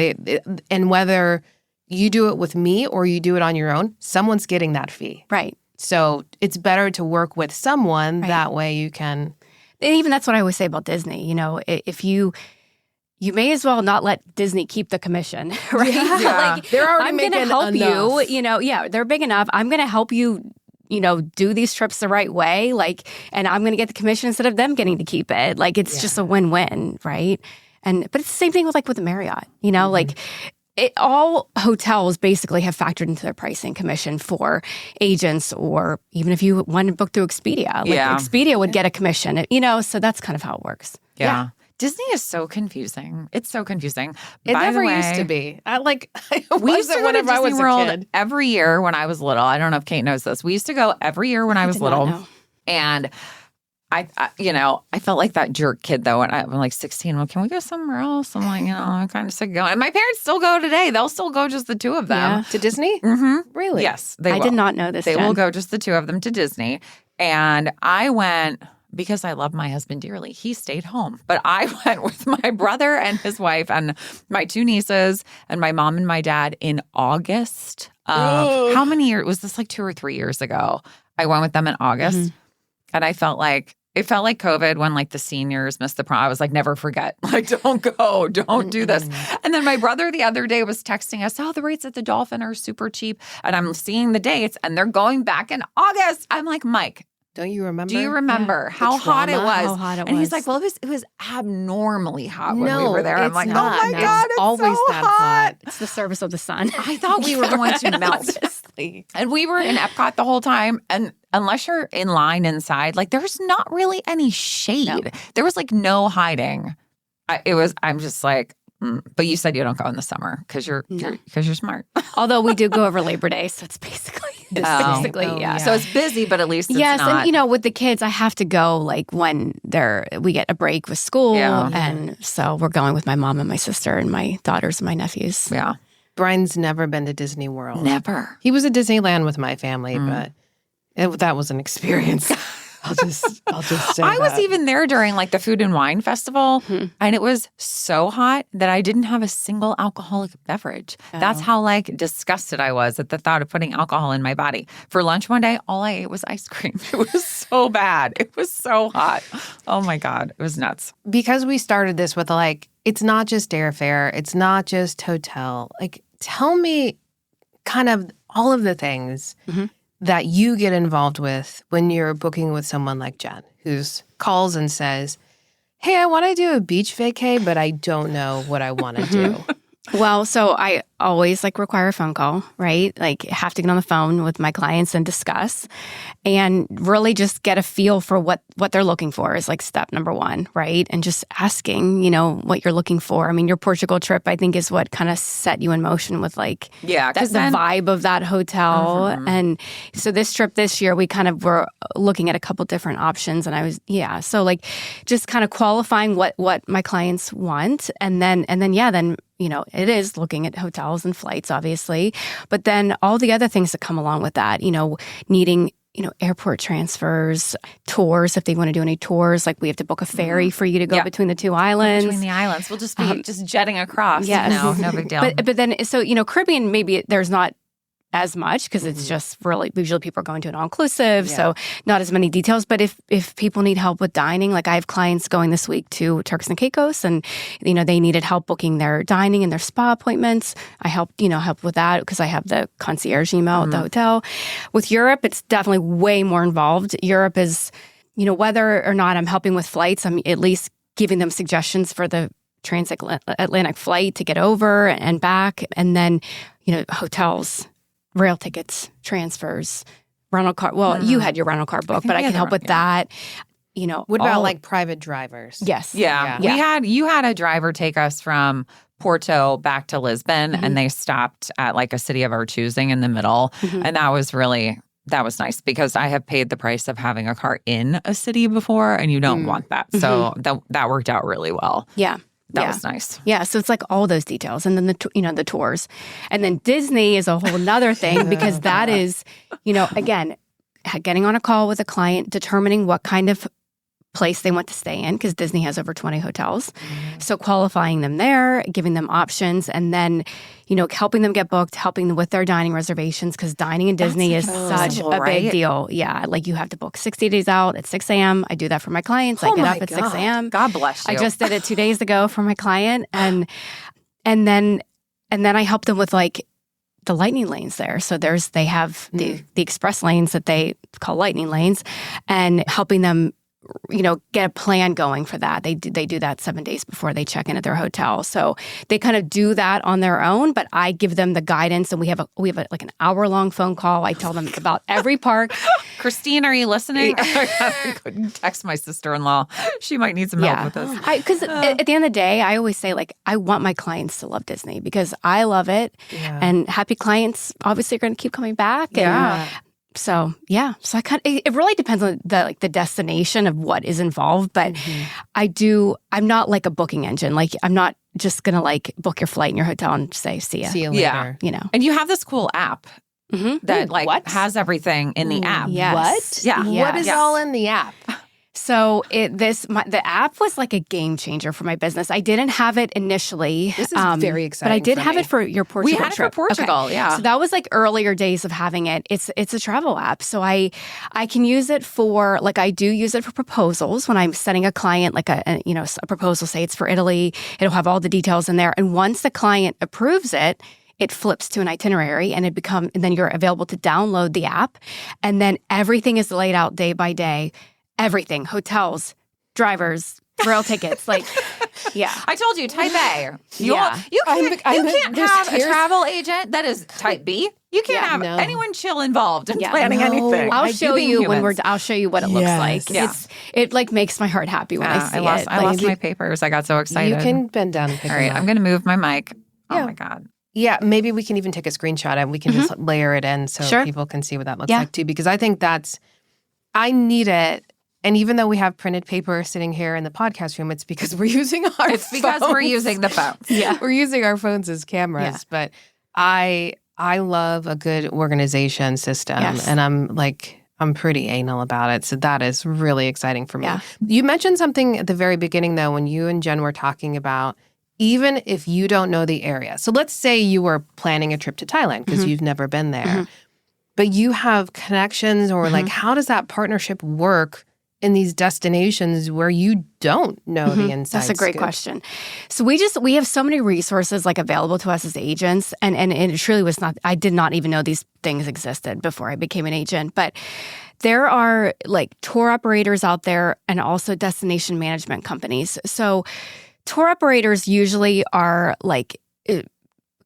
Speaker 1: and whether you do it with me or you do it on your own, someone's getting that fee.
Speaker 3: Right.
Speaker 1: So it's better to work with someone. Right. That way you can.
Speaker 3: And even that's what I always say about Disney. You know, if you may as well not let Disney keep the commission, right?
Speaker 1: Yeah.
Speaker 3: Like,
Speaker 1: they're already
Speaker 3: I'm going to help
Speaker 1: enough.
Speaker 3: you, know, they're big enough. I'm going to help you, you know, do these trips the right way. Like, and I'm going to get the commission instead of them getting to keep it. Like, it's just a win-win, right? But it's the same thing with the Marriott, you know, like all hotels basically have factored into their pricing commission for agents, or even if you want to book through Expedia, Expedia would get a commission, you know, so that's kind of how it works.
Speaker 2: Yeah. Disney is so confusing. It's so confusing.
Speaker 1: It
Speaker 2: By
Speaker 1: never
Speaker 2: the way,
Speaker 1: used to be.
Speaker 2: We used to go to Disney World
Speaker 1: a kid.
Speaker 2: every year when I was little. I don't know if Kate knows this. We used to go every year when I was little. And I felt like that jerk kid, though, when I'm like 16. Well, can we go somewhere else? I'm like, I'm kind of sick of going. And my parents still go today. They'll still go, just the two of them.
Speaker 1: Yeah. To Disney?
Speaker 2: Mm-hmm.
Speaker 1: Really?
Speaker 2: Yes, they will.
Speaker 3: I did not know this.
Speaker 2: They will go, just the two of them, to Disney. And I went because I love my husband dearly. He stayed home. But I went with my brother and his wife and my two nieces and my mom and my dad in August. How many years? Was this like 2 or 3 years ago? I went with them in August. Mm-hmm. And it felt like COVID when like the seniors missed the prom. I was like, never forget. Like, don't go. Don't do this. And then my brother the other day was texting us, the rates at the Dolphin are super cheap. And I'm seeing the dates and they're going back in August. I'm like, Mike,
Speaker 1: don't you remember?
Speaker 2: do you remember how hot it was?
Speaker 3: How hot it was.
Speaker 2: And he's like, well, it was abnormally hot when we were there. I'm like,
Speaker 1: not.
Speaker 2: Oh my God, it's
Speaker 1: always
Speaker 2: so
Speaker 1: that
Speaker 2: hot.
Speaker 3: It's the service of the sun.
Speaker 2: I thought we were going to melt. And we were in Epcot the whole time. And unless you're in line inside, like there's not really any shade. No. There was like no hiding. I'm just like, but you said you don't go in the summer because you're smart.
Speaker 3: Although we do go over Labor Day, so it's basically yeah.
Speaker 2: So it's busy, but at least it's not.
Speaker 3: And with the kids, I have to go like when we get a break with school, and so we're going with my mom and my sister and my daughters and my nephews.
Speaker 2: Yeah,
Speaker 1: Brian's never been to Disney World.
Speaker 2: Never.
Speaker 1: He was at Disneyland with my family, but that was an experience. I'll just say
Speaker 2: I was even there during like the Food and Wine Festival, and it was so hot that I didn't have a single alcoholic beverage. Oh. That's how like disgusted I was at the thought of putting alcohol in my body. For lunch one day, all I ate was ice cream. It was so bad. It was so hot. Oh my God, it was nuts.
Speaker 1: Because we started this with like, it's not just airfare, it's not just hotel. Like, tell me kind of all of the things that you get involved with when you're booking with someone like Jen, who calls and says, hey, I want to do a beach vacay, but I don't know what I want to do.
Speaker 3: Well, so I always require a phone call, right? Like have to get on the phone with my clients and discuss and really just get a feel for what they're looking for is like step number one, right? And just asking, what you're looking for. I mean, your Portugal trip, I think, is what kind of set you in motion with the vibe of that hotel. And so this trip this year, we kind of were looking at a couple different options and I was, so just kind of qualifying what my clients want. And then it is looking at hotels and flights, obviously, but then all the other things that come along with that, needing, airport transfers, tours, if they want to do any tours, like we have to book a ferry for you to go between the two islands.
Speaker 2: Between the islands. We'll just be just jetting across.
Speaker 3: Yes.
Speaker 2: No big deal.
Speaker 3: But then, so, Caribbean, maybe there's not as much because it's just really, usually people are going to an all-inclusive, so not as many details. But if people need help with dining, like I have clients going this week to Turks and Caicos, and they needed help booking their dining and their spa appointments. I helped with that because I have the concierge email at the hotel. With Europe, it's definitely way more involved. Europe is, whether or not I'm helping with flights, I'm at least giving them suggestions for the transatlantic flight to get over and back, and then hotels, rail tickets, transfers, rental car. Well, you had your rental car book, but I can help with that.
Speaker 1: What about like private drivers?
Speaker 3: Yes.
Speaker 2: Yeah. You had a driver take us from Porto back to Lisbon, and they stopped at like a city of our choosing in the middle, and that was nice because I have paid the price of having a car in a city before, and you don't want that. So that worked out really well.
Speaker 3: Yeah.
Speaker 2: That was nice.
Speaker 3: Yeah, so it's like all those details, and then the tours, and then Disney is a whole nother thing because that is, again, getting on a call with a client, determining what kind of place they want to stay in because Disney has over 20 hotels. So qualifying them there, giving them options, and then, helping them get booked, helping them with their dining reservations because dining in Disney is such a big deal. Yeah, like you have to book 60 days out at 6 a.m. I do that for my clients. I get up at 6 a.m.
Speaker 2: God bless you.
Speaker 3: I just did it 2 days ago for my client, and then I help them with like the lightning lanes there. So they have the express lanes that they call lightning lanes, and helping them get a plan going for that. They do that 7 days before they check in at their hotel. So they kind of do that on their own, but I give them the guidance, and we have like an hour-long phone call. I tell them about every park.
Speaker 2: Christine, are you listening? I couldn't text my sister-in-law. She might need some help with this.
Speaker 3: Because at the end of the day, I always say, like, I want my clients to love Disney because I love it. Yeah. And happy clients obviously are going to keep coming back. And, So I it really depends on the destination of what is involved, but I'm not like a booking engine. Like I'm not just gonna like book your flight and your hotel and say see you later.
Speaker 2: And you have this cool app that has everything in the app.
Speaker 3: Yes.
Speaker 1: What?
Speaker 2: Yeah.
Speaker 1: What is all in the app?
Speaker 3: So the app was like a game changer for my business. I didn't have it initially.
Speaker 1: This is very exciting.
Speaker 3: But I did have it for your Portugal
Speaker 2: trip. We had it
Speaker 3: trip.
Speaker 2: for Portugal, yeah.
Speaker 3: So that was like earlier days of having it. It's a travel app. So I can use it for, like I do use it for proposals when I'm sending a client like a proposal, say it's for Italy. It'll have all the details in there. And once the client approves it, it flips to an itinerary and then you're available to download the app. And then everything is laid out day by day. Everything, hotels, drivers, rail tickets, like, yeah.
Speaker 2: I told you, type A. You can't have a travel agent that is type B. You can't have anyone chill involved in planning anything.
Speaker 3: I'll show you I'll show you what it looks like.
Speaker 2: Yeah.
Speaker 3: It like makes my heart happy when I see it.
Speaker 2: I lost my papers. I got so excited.
Speaker 1: You can bend down and pick
Speaker 2: All right,
Speaker 1: them up.
Speaker 2: I'm going to move my mic. Oh my God.
Speaker 1: Yeah, maybe we can even take a screenshot and we can just layer it in so people can see what that looks like too. Because I think I need it. And even though we have printed paper sitting here in the podcast room, it's because we're using our phones.
Speaker 2: It's because we're using the phones.
Speaker 3: Yeah.
Speaker 1: We're using our phones as cameras. Yeah. But I love a good organization system. Yes. And I'm pretty anal about it. So that is really exciting for me. Yeah. You mentioned something at the very beginning, though, when you and Jen were talking about even if you don't know the area. So let's say you were planning a trip to Thailand because you've never been there. But you have connections or like how does that partnership work in these destinations where you don't know the inside
Speaker 3: That's a great question. So we have so many resources like available to us as agents, and it truly was not. I did not even know these things existed before I became an agent. But there are like tour operators out there, and also destination management companies. So tour operators usually are like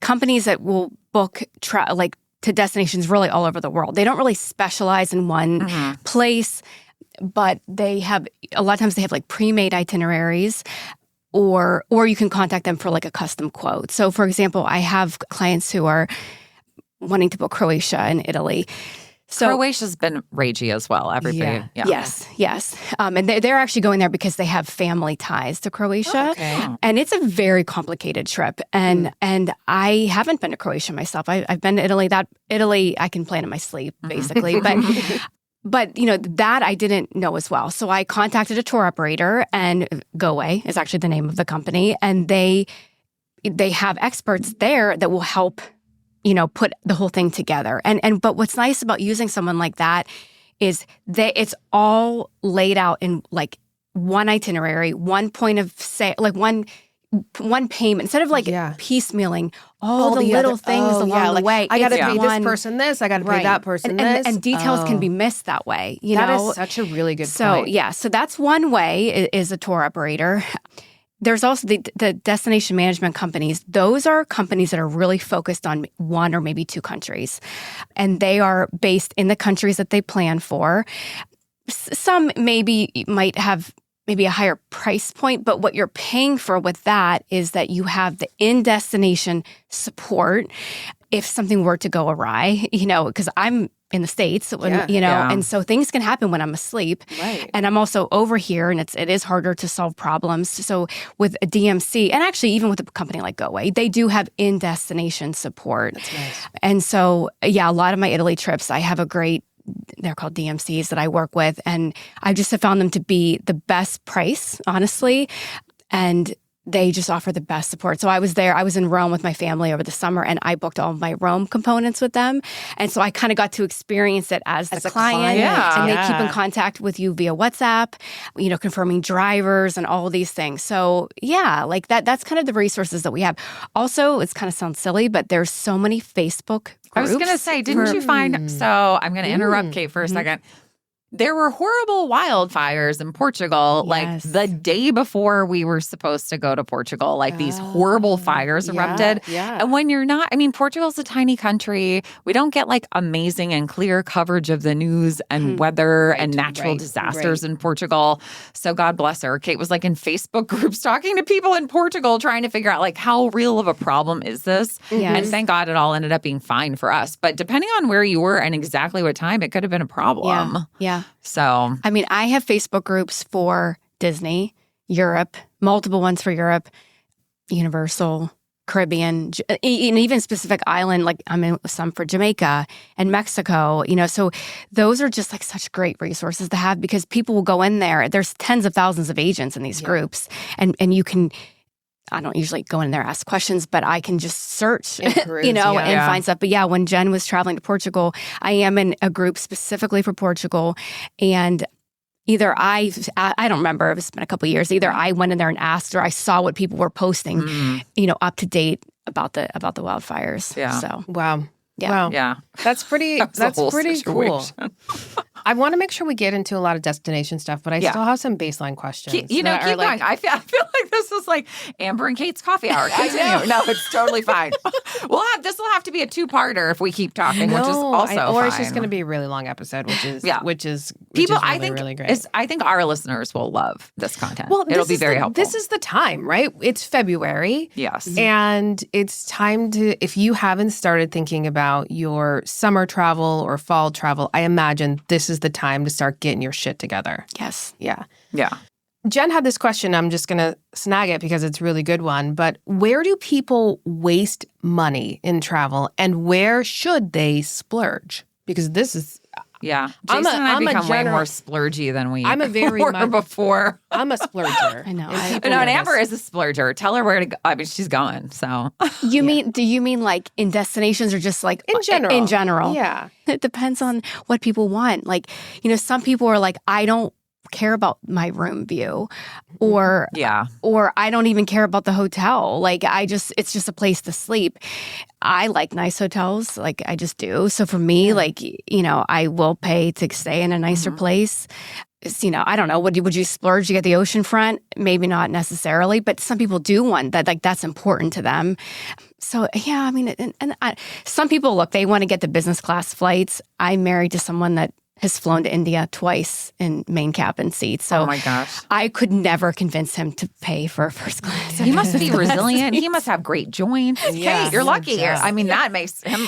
Speaker 3: companies that will book to destinations really all over the world. They don't really specialize in one place. But a lot of times they have like pre-made itineraries or you can contact them for like a custom quote. So for example, I have clients who are wanting to book Croatia and Italy. So
Speaker 2: Croatia's been ragey as well. Everybody. Yeah.
Speaker 3: Yes. And they're actually going there because they have family ties to Croatia.
Speaker 2: Okay.
Speaker 3: And it's a very complicated trip. And I haven't been to Croatia myself. I've been to Italy. Italy I can plan in my sleep, basically. But, that I didn't know as well. So I contacted a tour operator, and GoAway is actually the name of the company. And they have experts there that will help put the whole thing together. But what's nice about using someone like that is it's all laid out in like one itinerary, one point of sale, like one payment, instead of like piecemealing all the little things along the way.
Speaker 1: I got to pay this person this, I got to pay that person this.
Speaker 3: And details can be missed that way.
Speaker 1: That is such a really good point.
Speaker 3: So that's one way is a tour operator. There's also the destination management companies. Those are companies that are really focused on one or maybe two countries. And they are based in the countries that they plan for. Some maybe might have maybe a higher price point, but what you're paying for with that is that you have the in-destination support if something were to go awry, because I'm in the States, and so things can happen when I'm asleep.
Speaker 1: Right.
Speaker 3: And I'm also over here, and it is harder to solve problems. So with a DMC, and actually even with a company like GoAway, they do have in-destination support.
Speaker 1: That's nice.
Speaker 3: And so, a lot of my Italy trips, I have they're called DMCs that I work with, and I just have found them to be the best price, honestly, and they just offer the best support. So I was in Rome with my family over the summer, and I booked all of my Rome components with them. And so I kind of got to experience it as the client.
Speaker 2: Yeah.
Speaker 3: And they keep in contact with you via WhatsApp, confirming drivers and all of these things. So like that's kind of the resources that we have. Also, it kind of sounds silly, but there's so many Facebook groups.
Speaker 2: I was going to say, didn't you find, so I'm going to interrupt Kate for a second. There were horrible wildfires in Portugal, like the day before we were supposed to go to Portugal. Like these horrible fires erupted.
Speaker 1: Yeah.
Speaker 2: And when you're not, Portugal's a tiny country. We don't get like amazing and clear coverage of the news and weather and natural disasters in Portugal. So God bless her. Kate was like in Facebook groups talking to people in Portugal, trying to figure out like how real of a problem is this?
Speaker 3: Yes.
Speaker 2: And thank God it all ended up being fine for us. But depending on where you were and exactly what time, it could have been a problem.
Speaker 3: Yeah.
Speaker 2: So,
Speaker 3: I have Facebook groups for Disney, Europe, multiple ones for Europe, Universal, Caribbean, and even specific island, like I'm in some for Jamaica and Mexico, so those are just like such great resources to have because people will go in there. There's tens of thousands of agents in these groups and you can, I don't usually go in there, ask questions, but I can just search, and find stuff. But when Jen was traveling to Portugal, I am in a group specifically for Portugal. And either I don't remember, it's been a couple of years, either I went in there and asked or I saw what people were posting, up to date about the wildfires.
Speaker 2: Yeah.
Speaker 3: So,
Speaker 1: Wow.
Speaker 3: Yeah.
Speaker 1: Wow.
Speaker 2: Yeah.
Speaker 1: That's pretty cool. I want to make sure we get into a lot of destination stuff, but I still have some baseline questions.
Speaker 2: Keep going. I feel like this is like Amber and Kate's coffee hour. Continue. No, it's totally fine. This will have to be a two-parter if we keep talking, which is also fine.
Speaker 1: It's just going to be a really long episode, which is really great.
Speaker 2: I think our listeners will love this content.
Speaker 1: Well,
Speaker 2: it'll be very helpful.
Speaker 1: This is the time, right? It's February.
Speaker 2: Yes.
Speaker 1: And it's time to, if you haven't started thinking about your summer travel or fall travel, I imagine this is the time to start getting your shit together.
Speaker 3: Yes.
Speaker 1: Yeah.
Speaker 2: Yeah.
Speaker 1: Jen had this question. I'm just going to snag it because it's a really good one. But where do people waste money in travel and where should they splurge? Because this is...
Speaker 2: Yeah. Jason and I become way more splurgy than we were before.
Speaker 1: I'm a splurger.
Speaker 3: I know.
Speaker 2: And Amber is a splurger. Tell her where to go. She's going. So
Speaker 3: do you mean like in destinations or just like
Speaker 1: in general?
Speaker 3: In general.
Speaker 1: Yeah.
Speaker 3: It depends on what people want. Like, some people are like, I don't care about my room view or I don't even care about the hotel. Like it's just a place to sleep. I like nice hotels. Like I just do. So for me, I will pay to stay in a nicer place. It's, I don't know. Would you splurge to get the oceanfront? Maybe not necessarily, but some people do want that. Like that's important to them. So some people they want to get the business class flights. I'm married to someone that has flown to India twice in main cabin seats. So
Speaker 2: oh my gosh.
Speaker 3: I could never convince him to pay for first class.
Speaker 2: He must be resilient. He must have great joints.
Speaker 1: Yes.
Speaker 2: Hey, you're lucky.
Speaker 1: Yes.
Speaker 2: That makes him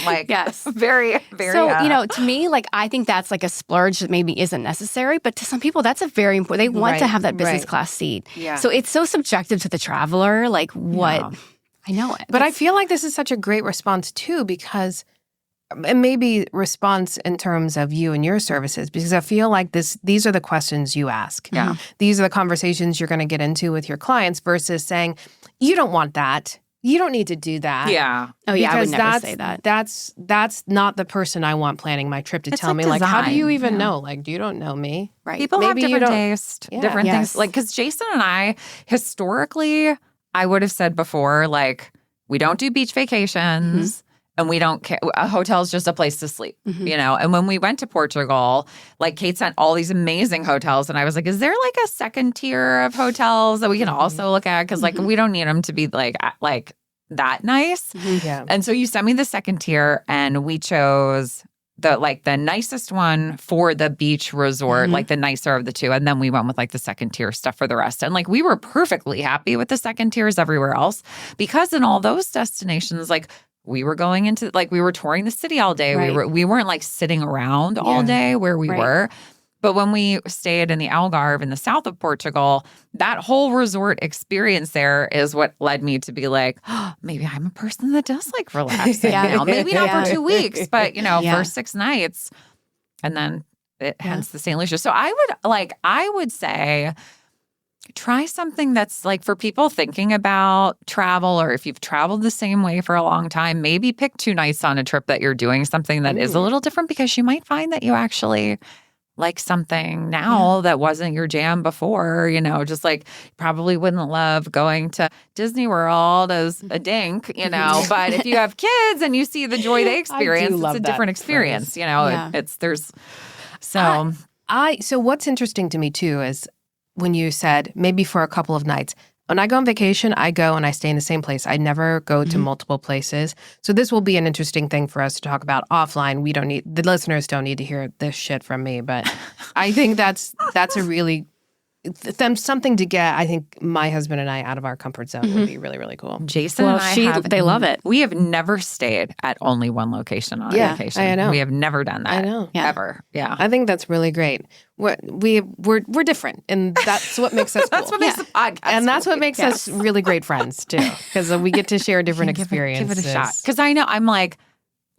Speaker 2: very, very...
Speaker 3: So, to me, I think that's like a splurge that maybe isn't necessary, but to some people, that's a very important... They want to have that business class seat.
Speaker 1: Yeah.
Speaker 3: So it's so subjective to the traveler, what... Yeah. I know it.
Speaker 1: But I feel like this is such a great response, too, because... And maybe response in terms of you and your services, because I feel like these are the questions you ask.
Speaker 2: Yeah.
Speaker 1: These are the conversations you're going to get into with your clients versus saying, you don't want that. You don't need to do that.
Speaker 2: Yeah.
Speaker 3: Oh yeah, I would
Speaker 1: Because
Speaker 3: never say that.
Speaker 1: That's not the person I want planning my trip to
Speaker 2: It's
Speaker 1: tell
Speaker 2: like
Speaker 1: me, like, how do you
Speaker 2: design,
Speaker 1: even
Speaker 2: yeah.
Speaker 1: know? Like, you don't know me.
Speaker 3: Right.
Speaker 2: People
Speaker 1: Maybe
Speaker 2: have
Speaker 1: you
Speaker 2: different
Speaker 1: don't-
Speaker 2: taste,
Speaker 1: Yeah.
Speaker 2: different
Speaker 3: Yes.
Speaker 2: things. Like, because Jason and I, historically, I would have said before, like, we don't do beach vacations and we don't care. A hotel is just a place to sleep, you know? And when we went to Portugal, like, Kate sent all these amazing hotels. And I was like, is there like a second tier of hotels that we can also look at? Because, like, we don't need them to be like that nice.
Speaker 1: Yeah.
Speaker 2: And so you sent me the second tier, and we chose the nicest one for the beach resort, like the nicer of the two. And then we went with like the second tier stuff for the rest. And like we were perfectly happy with the second tiers everywhere else, because in all those destinations, like we were going into, like, we were touring the city all day.
Speaker 3: Right.
Speaker 2: We weren't like sitting around all day where we
Speaker 3: Right.
Speaker 2: were. But when we stayed in the Algarve in the south of Portugal, that whole resort experience there is what led me to be like, oh, maybe I'm a person that does like relaxing.
Speaker 3: Yeah.
Speaker 2: You know, maybe not
Speaker 3: Yeah.
Speaker 2: for 2 weeks, but, you know,
Speaker 3: Yeah.
Speaker 2: for 6 nights. And then hence the St. Lucia. So I would say try something that's like for people thinking about travel, or if you've traveled the same way for a long time, maybe pick 2 nights on a trip that you're doing something that is a little different, because you might find that you actually like something now that wasn't your jam before, you know, just like probably wouldn't love going to Disney World as a dink, you know, but if you have kids and you see the joy they experience, it's
Speaker 1: love
Speaker 2: a
Speaker 1: that
Speaker 2: different experience,
Speaker 1: phrase.
Speaker 2: you know,
Speaker 3: Yeah.
Speaker 1: So what's interesting to me too is when you said maybe for a couple of nights. When I go on vacation, I go and I stay in the same place. I never go to multiple places. So this will be an interesting thing for us to talk about offline. The listeners don't need to hear this shit from me, but I think that's a really something to get, I think, my husband and I out of our comfort zone would be really, really cool.
Speaker 2: Jason
Speaker 3: Well,
Speaker 2: and I
Speaker 3: they love it.
Speaker 2: We have never stayed at only one location on a
Speaker 1: Yeah,
Speaker 2: vacation.
Speaker 1: I know.
Speaker 2: We have never done that.
Speaker 1: I know.
Speaker 3: Yeah.
Speaker 2: Ever. Yeah.
Speaker 1: I think that's really great. We're different, and that's what makes us cool.
Speaker 2: That's what makes the podcast.
Speaker 1: And that's what
Speaker 2: great.
Speaker 1: makes us really great friends too, because we get to share different experiences.
Speaker 2: Give it a shot. Because I know I'm like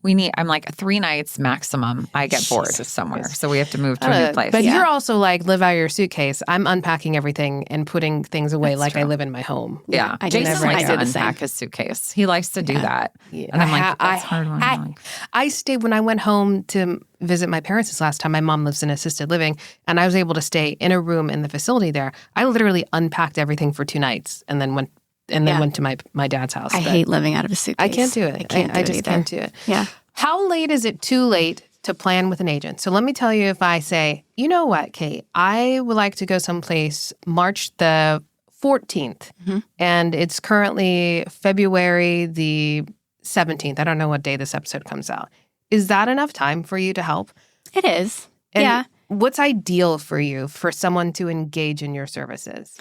Speaker 2: 3 nights maximum. I get bored somewhere. So we have to move to a new place.
Speaker 1: But you're also like live out of your suitcase. I'm unpacking everything and putting things away
Speaker 2: That's
Speaker 1: like
Speaker 2: true.
Speaker 1: I live in my home.
Speaker 2: yeah.
Speaker 3: I do
Speaker 2: Jason
Speaker 3: never-
Speaker 2: likes
Speaker 3: I
Speaker 2: to
Speaker 3: do the same.
Speaker 2: unpack his suitcase. He likes to do that.
Speaker 1: Yeah.
Speaker 2: And I'm like, that's hard when I'm like,
Speaker 1: I stayed when I went home to visit my parents this last time. My mom lives in assisted living, and I was able to stay in a room in the facility there. I literally unpacked everything for 2 nights and then went to my dad's house.
Speaker 3: I
Speaker 1: But
Speaker 3: hate living out of a suitcase.
Speaker 1: I can't do it. I just can't do it.
Speaker 3: Yeah.
Speaker 1: How late is it too late to plan with an agent? So let me tell you, if I say, you know what, Kate, I would like to go someplace March the 14th, and it's currently February the 17th. I don't know what day this episode comes out. Is that enough time for you to help?
Speaker 3: It is.
Speaker 1: And
Speaker 3: yeah.
Speaker 1: What's ideal for you for someone to engage in your services?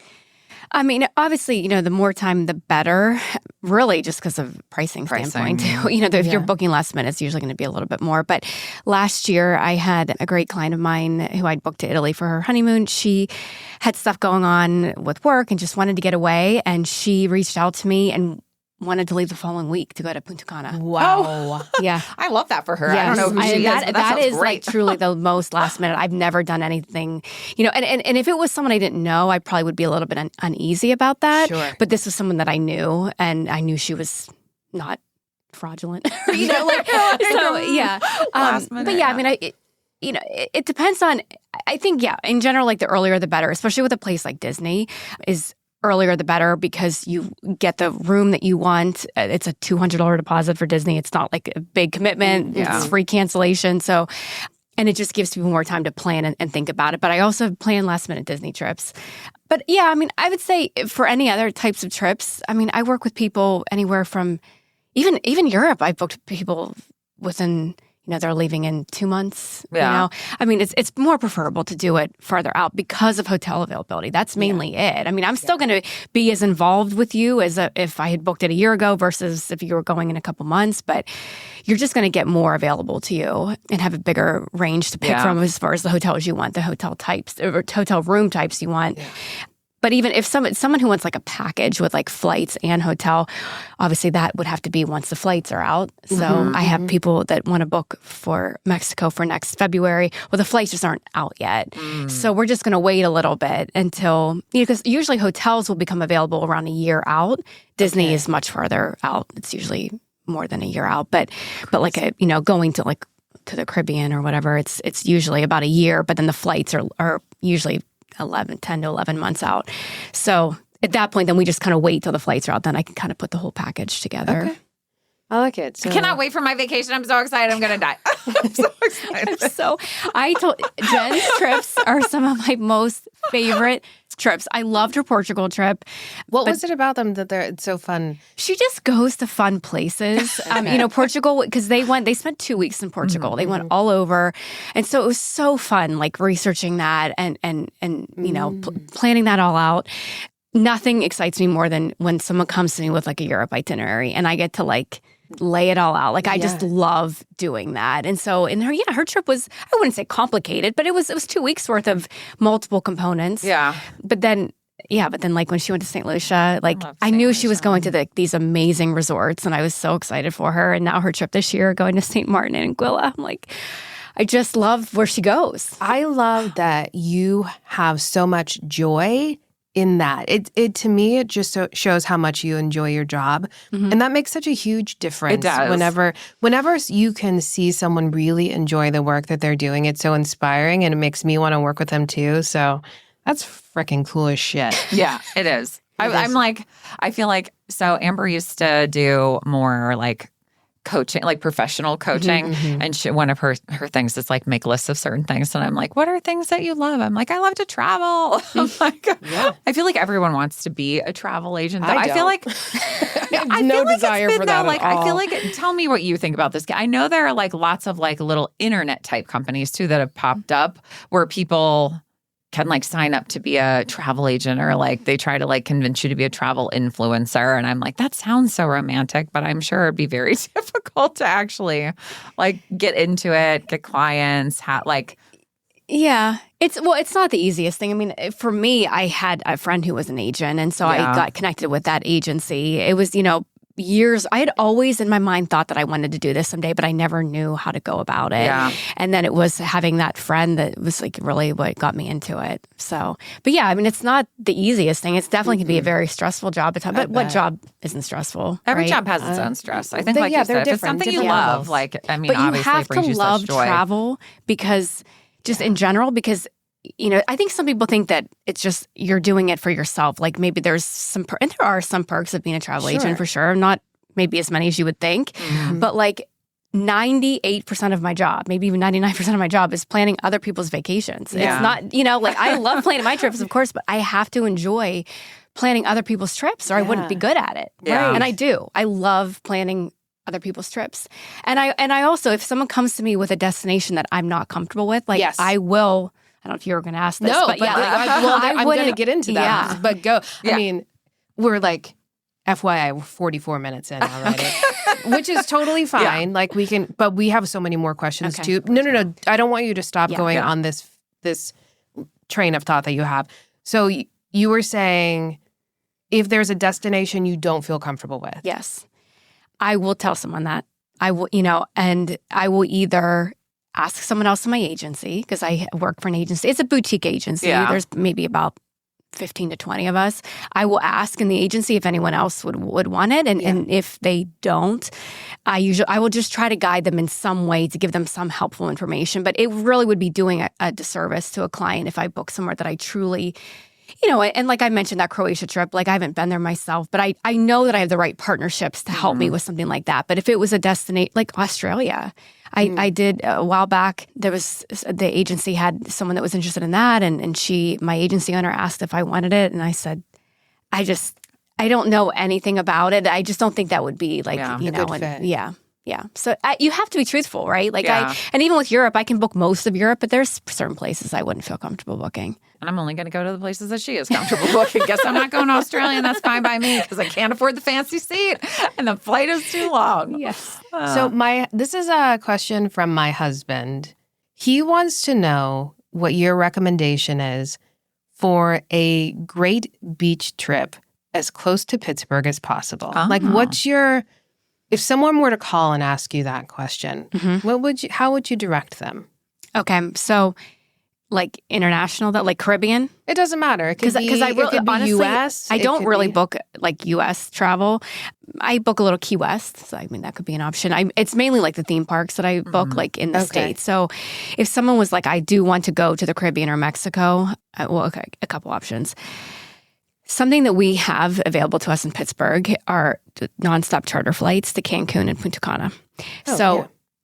Speaker 3: I mean, obviously, you know, the more time, the better, really, just because of pricing standpoint, too. You know, if you're booking last minute, it's usually going to be a little bit more. But last year, I had a great client of mine who I'd booked to Italy for her honeymoon. She had stuff going on with work and just wanted to get away. And she reached out to me and wanted to leave the following week to go to Punta Cana.
Speaker 1: Wow.
Speaker 3: Yeah.
Speaker 2: I love that for her. I don't know who she is, but
Speaker 3: that
Speaker 2: sounds
Speaker 3: is
Speaker 2: great.
Speaker 3: like truly the most last minute. I've never done anything, you know, and if it was someone I didn't know, I probably would be a little bit uneasy about that.
Speaker 1: Sure.
Speaker 3: But this was someone that I knew, and I knew she was not fraudulent, you know, like, so yeah.
Speaker 2: Last minute,
Speaker 3: but yeah, I mean, it depends on, I think, yeah, in general, like the earlier the better, especially with a place like Disney is earlier the better, because you get the room that you want. It's a $200 deposit for Disney. It's not like a big commitment.
Speaker 2: Yeah.
Speaker 3: It's free cancellation. So, and it just gives people more time to plan and think about it. But I also plan last minute Disney trips. But yeah, I mean, I would say for any other types of trips, I mean, I work with people anywhere from even Europe. I've booked people within, you know, they're leaving in 2 months.
Speaker 2: Yeah.
Speaker 3: You know, I mean, it's more preferable to do it farther out because of hotel availability. That's mainly it. I mean, I'm still going to be as involved with you as if I had booked it a year ago versus if you were going in a couple months. But you're just going to get more available to you and have a bigger range to pick from as far as the hotels you want, the hotel types or hotel room types you want. But even if someone who wants like a package with like flights and hotel, obviously that would have to be once the flights are out. So I have people that want to book for Mexico for next February. Well, the flights just aren't out yet. So we're just going to wait a little bit until, because usually hotels will become available around a year out. Disney is much farther out. It's usually more than a year out. But like going to like to the Caribbean or whatever, it's usually about a year. But then the flights are usually 10 to 11 months out. So at that point, then we just kind of wait till the flights are out. Then I can kind of put the whole package together.
Speaker 1: Okay. I like it. So.
Speaker 2: I cannot wait for my vacation. I'm so excited. I'm going to die. I'm so excited.
Speaker 3: I told Jen's trips are some of my most favorite trips. I loved her Portugal trip.
Speaker 1: What was it about them that it's so fun?
Speaker 3: She just goes to fun places. Portugal, because they spent 2 weeks in Portugal. They went all over. And so it was so fun, like researching that and planning that all out. Nothing excites me more than when someone comes to me with like a Europe itinerary and I get to like lay it all out. Like I just love doing that. And so her trip was, I wouldn't say complicated, but it was 2 weeks worth of multiple components.
Speaker 2: Yeah.
Speaker 3: But then like when she went to St. Lucia, like I knew she was going to these amazing resorts and I was so excited for her. And now her trip this year going to St. Martin and Anguilla, I'm like, I just love where she goes.
Speaker 1: I love that you have so much joy in that. It to me, it just shows how much you enjoy your job. And that makes such a huge difference.
Speaker 2: It does.
Speaker 1: Whenever you can see someone really enjoy the work that they're doing, it's so inspiring and it makes me want to work with them too. So that's freaking cool as shit.
Speaker 2: Yeah, it is. I'm like, I feel like, so Amber used to do more like coaching, like professional coaching. And one of her things is like make lists of certain things. And I'm like, what are things that you love? I'm like, I love to travel. I'm like, I feel like everyone wants to be a travel agent. Though. I feel like
Speaker 1: no desire for that
Speaker 2: like,
Speaker 1: at all.
Speaker 2: I feel like, tell me what you think about this. I know there are like lots of like little internet type companies too that have popped up where people can like sign up to be a travel agent or like they try to like convince you to be a travel influencer. And I'm like, that sounds so romantic, but I'm sure it'd be very difficult to actually like get into it, get clients,
Speaker 3: Yeah. It's not the easiest thing. I mean, for me, I had a friend who was an agent. And so I got connected with that agency. It was, years. I had always in my mind thought that I wanted to do this someday, but I never knew how to go about it.
Speaker 2: Yeah.
Speaker 3: And then it was having that friend that was like really what got me into it. So, but yeah, I mean, it's not the easiest thing. It's definitely can be a very stressful job at times. But what job isn't stressful?
Speaker 2: Every
Speaker 3: right?
Speaker 2: job has its own stress. I think, like you said, if it's
Speaker 1: different,
Speaker 2: something you
Speaker 1: different
Speaker 2: love,
Speaker 1: levels.
Speaker 2: like, I mean,
Speaker 3: but you
Speaker 2: obviously
Speaker 3: have
Speaker 2: it brings
Speaker 3: to
Speaker 2: you
Speaker 3: love
Speaker 2: such joy.
Speaker 3: travel because just in general, because I think some people think that it's just you're doing it for yourself. Like maybe there's some, and there are some perks of being a travel agent for sure. Not maybe as many as you would think, but like 98% of my job, maybe even 99% of my job is planning other people's vacations.
Speaker 2: Yeah.
Speaker 3: It's not, like I love planning my trips, of course, but I have to enjoy planning other people's trips or I wouldn't be good at it.
Speaker 2: Yeah.
Speaker 3: Right? And I do. I love planning other people's trips. And I also, if someone comes to me with a destination that I'm not comfortable with, like I will, I don't know if you were going to ask this, but yeah.
Speaker 1: I'm going to get into that.
Speaker 3: Yeah.
Speaker 1: But go.
Speaker 2: Yeah.
Speaker 1: I mean, we're like, FYI, we're 44 minutes in already, which is totally fine.
Speaker 2: Yeah.
Speaker 1: Like we can, but we have so many more questions too. No. I don't want you to stop going on this train of thought that you have. So you were saying if there's a destination you don't feel comfortable with.
Speaker 3: Yes. I will tell someone that. I will, and I will either ask someone else in my agency because I work for an agency. It's a boutique agency.
Speaker 2: Yeah.
Speaker 3: There's maybe about 15 to 20 of us. I will ask in the agency if anyone else would want it. And if they don't, I will just try to guide them in some way to give them some helpful information. But it really would be doing a disservice to a client if I book somewhere that I truly, and like I mentioned, that Croatia trip, like I haven't been there myself, but I know that I have the right partnerships to help me with something like that. But if it was a destination like Australia, I did a while back, there was the agency had someone that was interested in that. And my agency owner asked if I wanted it. And I said, I don't know anything about it. I just don't think that would be like,
Speaker 1: a good fit.
Speaker 3: Yeah. So you have to be truthful, right? Like and even with Europe, I can book most of Europe, but there's certain places I wouldn't feel comfortable booking.
Speaker 2: And I'm only going to go to the places that she is comfortable booking. Guess I'm not going to Australia, and that's fine by me because I can't afford the fancy seat and the flight is too long.
Speaker 3: Yes.
Speaker 1: So this is a question from my husband. He wants to know what your recommendation is for a great beach trip as close to Pittsburgh as possible? Like, if someone were to call and ask you that question, how would you direct them?
Speaker 3: Okay, so like international, like Caribbean?
Speaker 1: It doesn't matter. It could be,
Speaker 3: honestly,
Speaker 1: U.S.
Speaker 3: I don't really book like U.S. travel. I book a little Key West, so I mean that could be an option. It's mainly like the theme parks that I book, like in the States. So if someone was like, I do want to go to the Caribbean or Mexico, a couple options. Something that we have available to us in Pittsburgh are nonstop charter flights to Cancun and Punta Cana.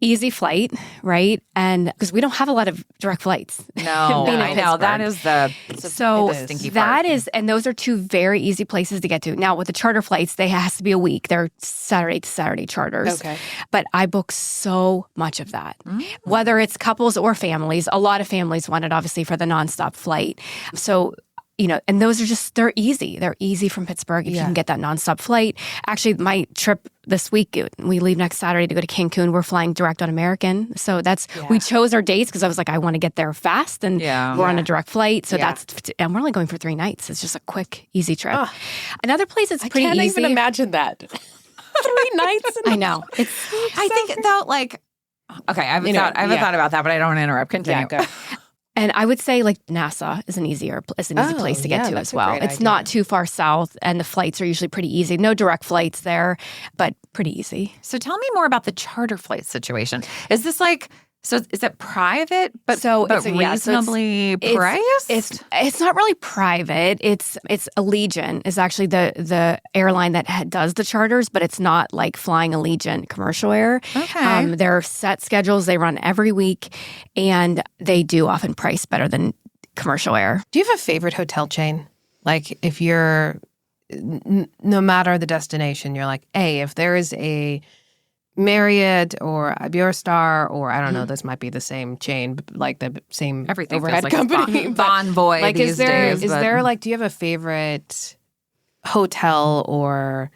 Speaker 3: Easy flight, right? And because we don't have a lot of direct flights.
Speaker 2: No, I know. That is the stinky part.
Speaker 3: And those are two very easy places to get to. Now, with the charter flights, they has to be a week. They're Saturday to Saturday charters. Okay. But I book so much of that. Whether it's couples or families, a lot of families want it, obviously, for the nonstop flight. So, and those are they're easy. They're easy from Pittsburgh if you can get that nonstop flight. Actually, my trip this week, we leave next Saturday to go to Cancun. We're flying direct on American. So we chose our dates because I was like, I want to get there fast. And we're on a direct flight. So and we're only going for 3 nights. It's just a quick, easy trip. Another place that's pretty easy.
Speaker 1: I can't even imagine that. 3 nights.
Speaker 3: I know.
Speaker 2: I think though, like, okay, I haven't thought about that, but I don't want to interrupt. Continue.
Speaker 3: Yeah, go. And I would say like Nassau is an easy place to get to as well. It's not too far south, and the flights are usually pretty easy. No direct flights there, but pretty easy.
Speaker 2: So tell me more about the charter flight situation. Is this like, so is it private, but reasonably priced?
Speaker 3: It's not really private. It's Allegiant is actually the airline that does the charters, but it's not like flying Allegiant commercial air.
Speaker 2: Okay.
Speaker 3: There are set schedules. They run every week, and they do often price better than commercial air.
Speaker 1: Do you have a favorite hotel chain? Like if you're, no matter the destination, you're like, hey, if there is a Marriott or a Burestar, or I don't know, this might be the same chain, but like the same overhead
Speaker 2: like
Speaker 1: company.
Speaker 2: Bonvoy
Speaker 1: like,
Speaker 2: these days.
Speaker 1: Is there like, do you have a favorite hotel or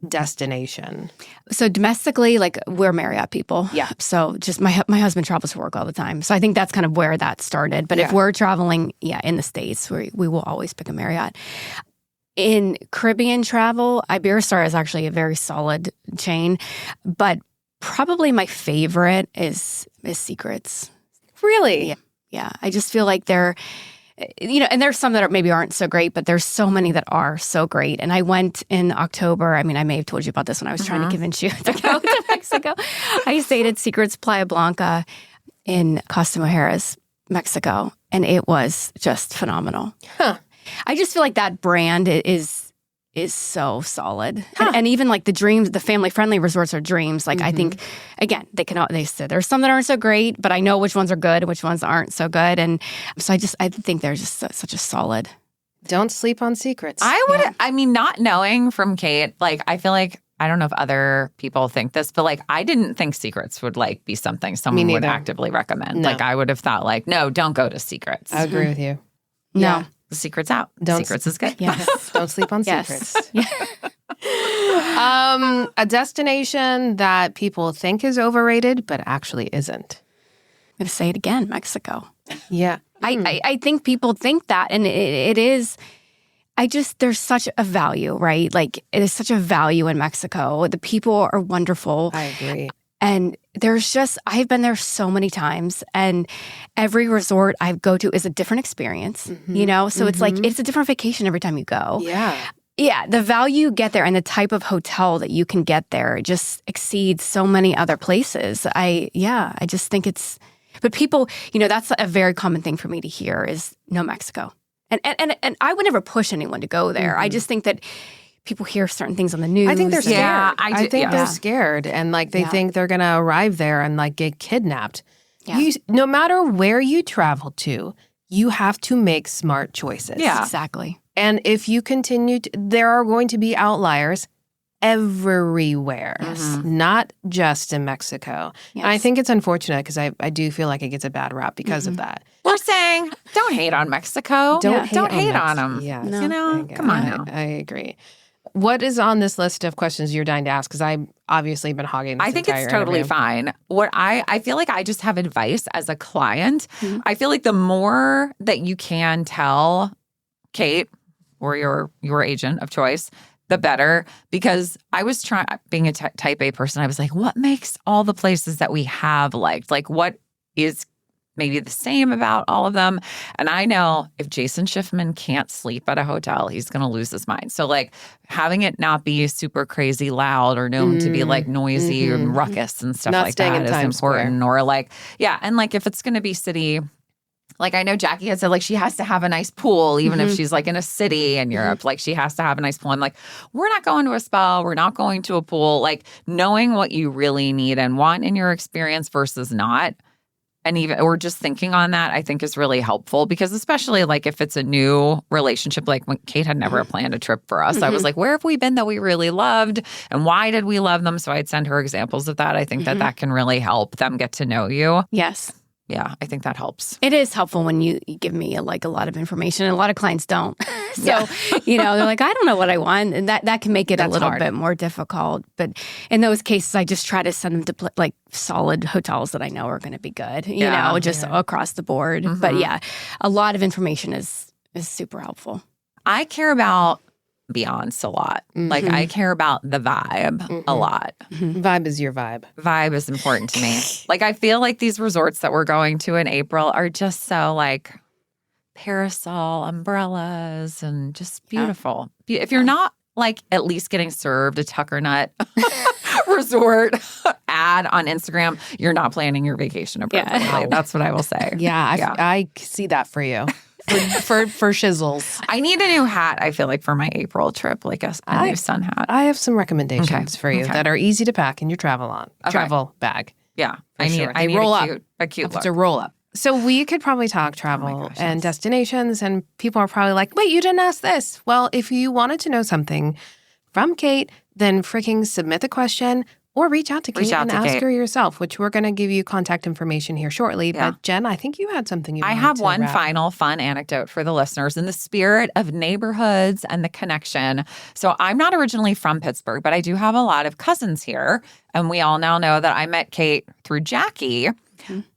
Speaker 1: destination?
Speaker 3: So domestically, like we're Marriott people.
Speaker 1: Yeah.
Speaker 3: So just my husband travels for work all the time. So I think that's kind of where that started. But if we're traveling, in the States, we will always pick a Marriott. In Caribbean travel, Iberostar is actually a very solid chain, but probably my favorite is Secrets.
Speaker 1: Really?
Speaker 3: Yeah. I just feel like they're, and there's some that maybe aren't so great, but there's so many that are so great. And I went in October. I mean, I may have told you about this when I was trying to convince you to go to Mexico. I stayed at Secrets Playa Blanca in Costa Mujeres, Mexico, and it was just phenomenal.
Speaker 1: Huh.
Speaker 3: I just feel like that brand is so solid. And even like the family-friendly resorts are dreams. Like I think, again, they said there's some that aren't so great, but I know which ones are good and which ones aren't so good. And so I think they're just such a solid.
Speaker 1: Don't sleep on Secrets.
Speaker 2: I mean, not knowing from Kate, like I feel like, I don't know if other people think this, but like I didn't think Secrets would like be something someone would actively recommend.
Speaker 1: No.
Speaker 2: Like I would have thought like, no, don't go to Secrets.
Speaker 1: I agree with you.
Speaker 3: No.
Speaker 1: Yeah.
Speaker 2: The Secret's out. Secrets is good.
Speaker 3: Yes.
Speaker 1: Don't sleep on Secrets.
Speaker 3: Yeah.
Speaker 1: A destination that people think is overrated, but actually isn't.
Speaker 3: I'm going to say it again, Mexico.
Speaker 1: Yeah.
Speaker 3: I think people think that, and it is. There's such a value, right? Like it is such a value in Mexico. The people are wonderful.
Speaker 1: I agree.
Speaker 3: And I've been there so many times, and every resort I go to is a different experience, So it's like, it's a different vacation every time you go.
Speaker 1: Yeah.
Speaker 3: Yeah. The value you get there and the type of hotel that you can get there just exceeds so many other places. I just think but people, that's a very common thing for me to hear is no Mexico. And I would never push anyone to go there. I just think that people hear certain things on the news.
Speaker 1: I think they're scared.
Speaker 2: Yeah,
Speaker 1: I think they're scared, and like they think they're going to arrive there and like get kidnapped. Yeah. No matter where you travel to, you have to make smart choices.
Speaker 3: Yeah, exactly.
Speaker 1: And if you continue there are going to be outliers everywhere, not just in Mexico. Yes. And I think it's unfortunate because I do feel like it gets a bad rap because of that.
Speaker 2: We're saying, don't hate on Mexico. Don't hate on them.
Speaker 1: Yeah.
Speaker 2: No. Come on now.
Speaker 1: I agree. What is on this list of questions you're dying to ask? Because I've obviously been hogging this
Speaker 2: I think it's totally fine. What I feel like I just have advice as a client. I feel like the more that you can tell Kate or your agent of choice, the better. Because I was being a type A person, I was like, what makes all the places that we have liked? Like, what is maybe the same about all of them? And I know if Jason Schiffman can't sleep at a hotel, he's going to lose his mind. So like having it not be super crazy loud or known to be like noisy and ruckus and stuff
Speaker 4: Not
Speaker 2: like
Speaker 4: staying
Speaker 2: that
Speaker 4: in
Speaker 2: is
Speaker 4: Times
Speaker 2: important.
Speaker 4: Square.
Speaker 2: Or like, yeah. And like if it's going to be city, like I know Jackie had said like she has to have a nice pool, even if she's like in a city in Europe, like she has to have a nice pool. I'm like, we're not going to a spa. We're not going to a pool. Like knowing what you really need and want in your experience versus not. And even, or just thinking on that, I think is really helpful because especially like if it's a new relationship, like when Kate had never planned a trip for us, I was like, where have we been that we really loved and why did we love them? So I'd send her examples of that. I think that can really help them get to know you.
Speaker 3: Yes.
Speaker 2: Yeah, I think that helps.
Speaker 3: It is helpful when you give me a lot of information. And a lot of clients don't. So, they're like, I don't know what I want. And that can make it a little bit more difficult. But in those cases, I just try to send them to like solid hotels that I know are going to be good, just across the board. But yeah, a lot of information is super helpful.
Speaker 2: I care about ambiance a lot. Like I care about the vibe a lot.
Speaker 4: Vibe is your vibe.
Speaker 2: Vibe is important to me. Like I feel like these resorts that we're going to in April are just so like parasol umbrellas and just beautiful. If you're not like at least getting served a Tucker Nut resort ad on Instagram, you're not planning your vacation appropriately.
Speaker 4: Yeah.
Speaker 2: That's what I will say.
Speaker 4: Yeah, I see that for you. For shizzles.
Speaker 2: I need a new hat, I feel like, for my April trip, like a new sun hat.
Speaker 4: I have some recommendations for you that are easy to pack in your travel bag.
Speaker 2: Yeah.
Speaker 4: I need
Speaker 2: a cute look.
Speaker 4: It's a roll up. So we could probably talk travel and destinations, and people are probably like, wait, you didn't ask this. Well, if you wanted to know something from Kate, then freaking submit the question or reach out to Kate and ask her yourself, which we're going to give you contact information here shortly. Yeah. But Jen, I think you had something you wanted to
Speaker 2: I have one final fun anecdote for the listeners in the spirit of neighborhoods and the connection. So I'm not originally from Pittsburgh, but I do have a lot of cousins here. And we all now know that I met Kate through Jackie.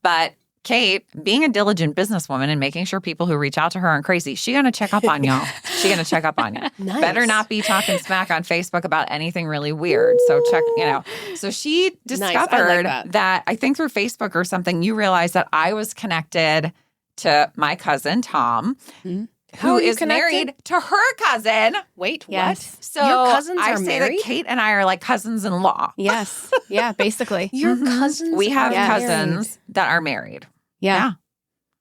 Speaker 2: But Kate, being a diligent businesswoman and making sure people who reach out to her aren't crazy, she's going to check up on y'all. She's going to check up on you.
Speaker 4: Nice.
Speaker 2: Better not be talking smack on Facebook about anything really weird. So check, So she discovered that I think through Facebook or something, you realized that I was connected to my cousin, Tom, who is married to her cousin.
Speaker 4: Wait,
Speaker 3: yes.
Speaker 4: what?
Speaker 2: So
Speaker 4: your cousins
Speaker 2: I
Speaker 4: are
Speaker 2: say
Speaker 4: married?
Speaker 2: that Kate and I are like cousins-in-law.
Speaker 3: Yes. Yeah, basically.
Speaker 4: Your cousins
Speaker 2: We have
Speaker 4: are
Speaker 2: cousins
Speaker 4: married.
Speaker 2: that are married.
Speaker 3: Yeah.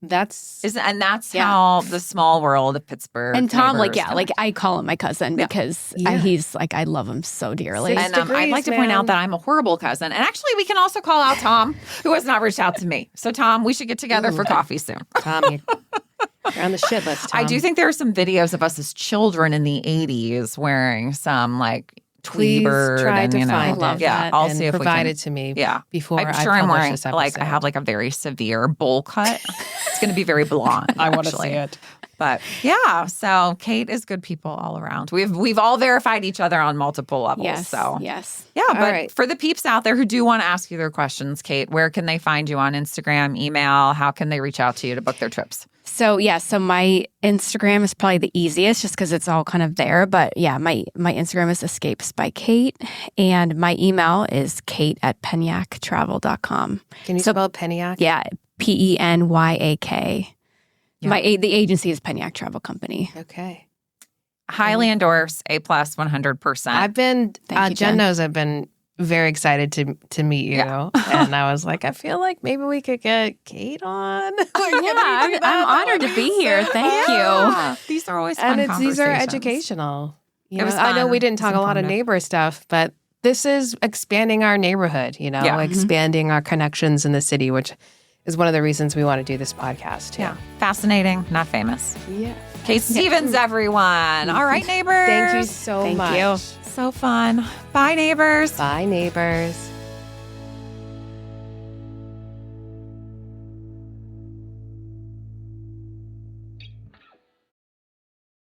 Speaker 4: That's
Speaker 2: how the small world of Pittsburgh.
Speaker 3: And Tom,
Speaker 2: neighbors
Speaker 3: I call him my cousin because he's like, I love him so dearly.
Speaker 4: Six
Speaker 2: And
Speaker 4: degrees,
Speaker 2: I'd like to point out that I'm a horrible cousin. And actually, we can also call out Tom, who has not reached out to me. So, Tom, we should get together for coffee soon.
Speaker 4: Tom, you're on the shit list, Tom.
Speaker 2: I do think there are some videos of us as children in the 80s wearing some like Tweebird.
Speaker 4: Try
Speaker 2: and,
Speaker 4: to
Speaker 2: you know,
Speaker 4: find
Speaker 3: love
Speaker 4: it.
Speaker 3: that.
Speaker 2: I'll
Speaker 4: and
Speaker 2: see if we
Speaker 4: provide
Speaker 2: can.
Speaker 4: it to me
Speaker 2: Yeah.
Speaker 4: before
Speaker 2: I'm
Speaker 4: I
Speaker 2: sure I'm
Speaker 4: publish
Speaker 2: wearing
Speaker 4: this episode.
Speaker 2: like I have like a very severe bowl cut. It's going to be very blonde.
Speaker 4: I want to
Speaker 2: actually.
Speaker 4: see it.
Speaker 2: But yeah, so Kate is good people all around. We've all verified each other on multiple levels.
Speaker 3: Yes.
Speaker 2: So
Speaker 3: Yes.
Speaker 2: yeah, but
Speaker 4: right.
Speaker 2: for the peeps out there who do want to ask you their questions, Kate, where can they find you on Instagram, email? How can they reach out to you to book their trips?
Speaker 3: So my Instagram is probably the easiest just because it's all kind of there. But yeah, my Instagram is Escapes by Kate. And my email is kate@penyak.travel.com.
Speaker 4: Can you spell Penyak?
Speaker 3: Yeah, PENYAK.
Speaker 2: Yeah.
Speaker 3: The agency is Penyak Travel Company.
Speaker 4: Okay.
Speaker 2: Highly endorse, A+, 100%.
Speaker 4: I've been,
Speaker 3: Thank you,
Speaker 4: Jen
Speaker 3: Jen.
Speaker 4: knows I've been very excited to meet you.
Speaker 2: Yeah.
Speaker 4: And I was like, I feel like maybe we could get Kate on.
Speaker 3: I'm honored to be here. Thank you.
Speaker 2: Yeah. These are always fun
Speaker 4: And these are
Speaker 2: conversations.
Speaker 4: educational. You
Speaker 2: It was
Speaker 4: know, I know
Speaker 2: fun.
Speaker 4: we didn't talk
Speaker 2: It's
Speaker 4: a lot of
Speaker 2: informative.
Speaker 4: neighbor stuff, but this is expanding our neighborhood,
Speaker 2: Yeah.
Speaker 4: expanding our connections in the city, which is one of the reasons we want to do this podcast too.
Speaker 2: Yeah. Fascinating, not famous.
Speaker 4: Yeah.
Speaker 2: Kate Stevens, everyone. All right, neighbors.
Speaker 4: Thank you so
Speaker 3: Thank
Speaker 4: much.
Speaker 3: you.
Speaker 2: So fun. Bye, neighbors.
Speaker 4: Bye, neighbors.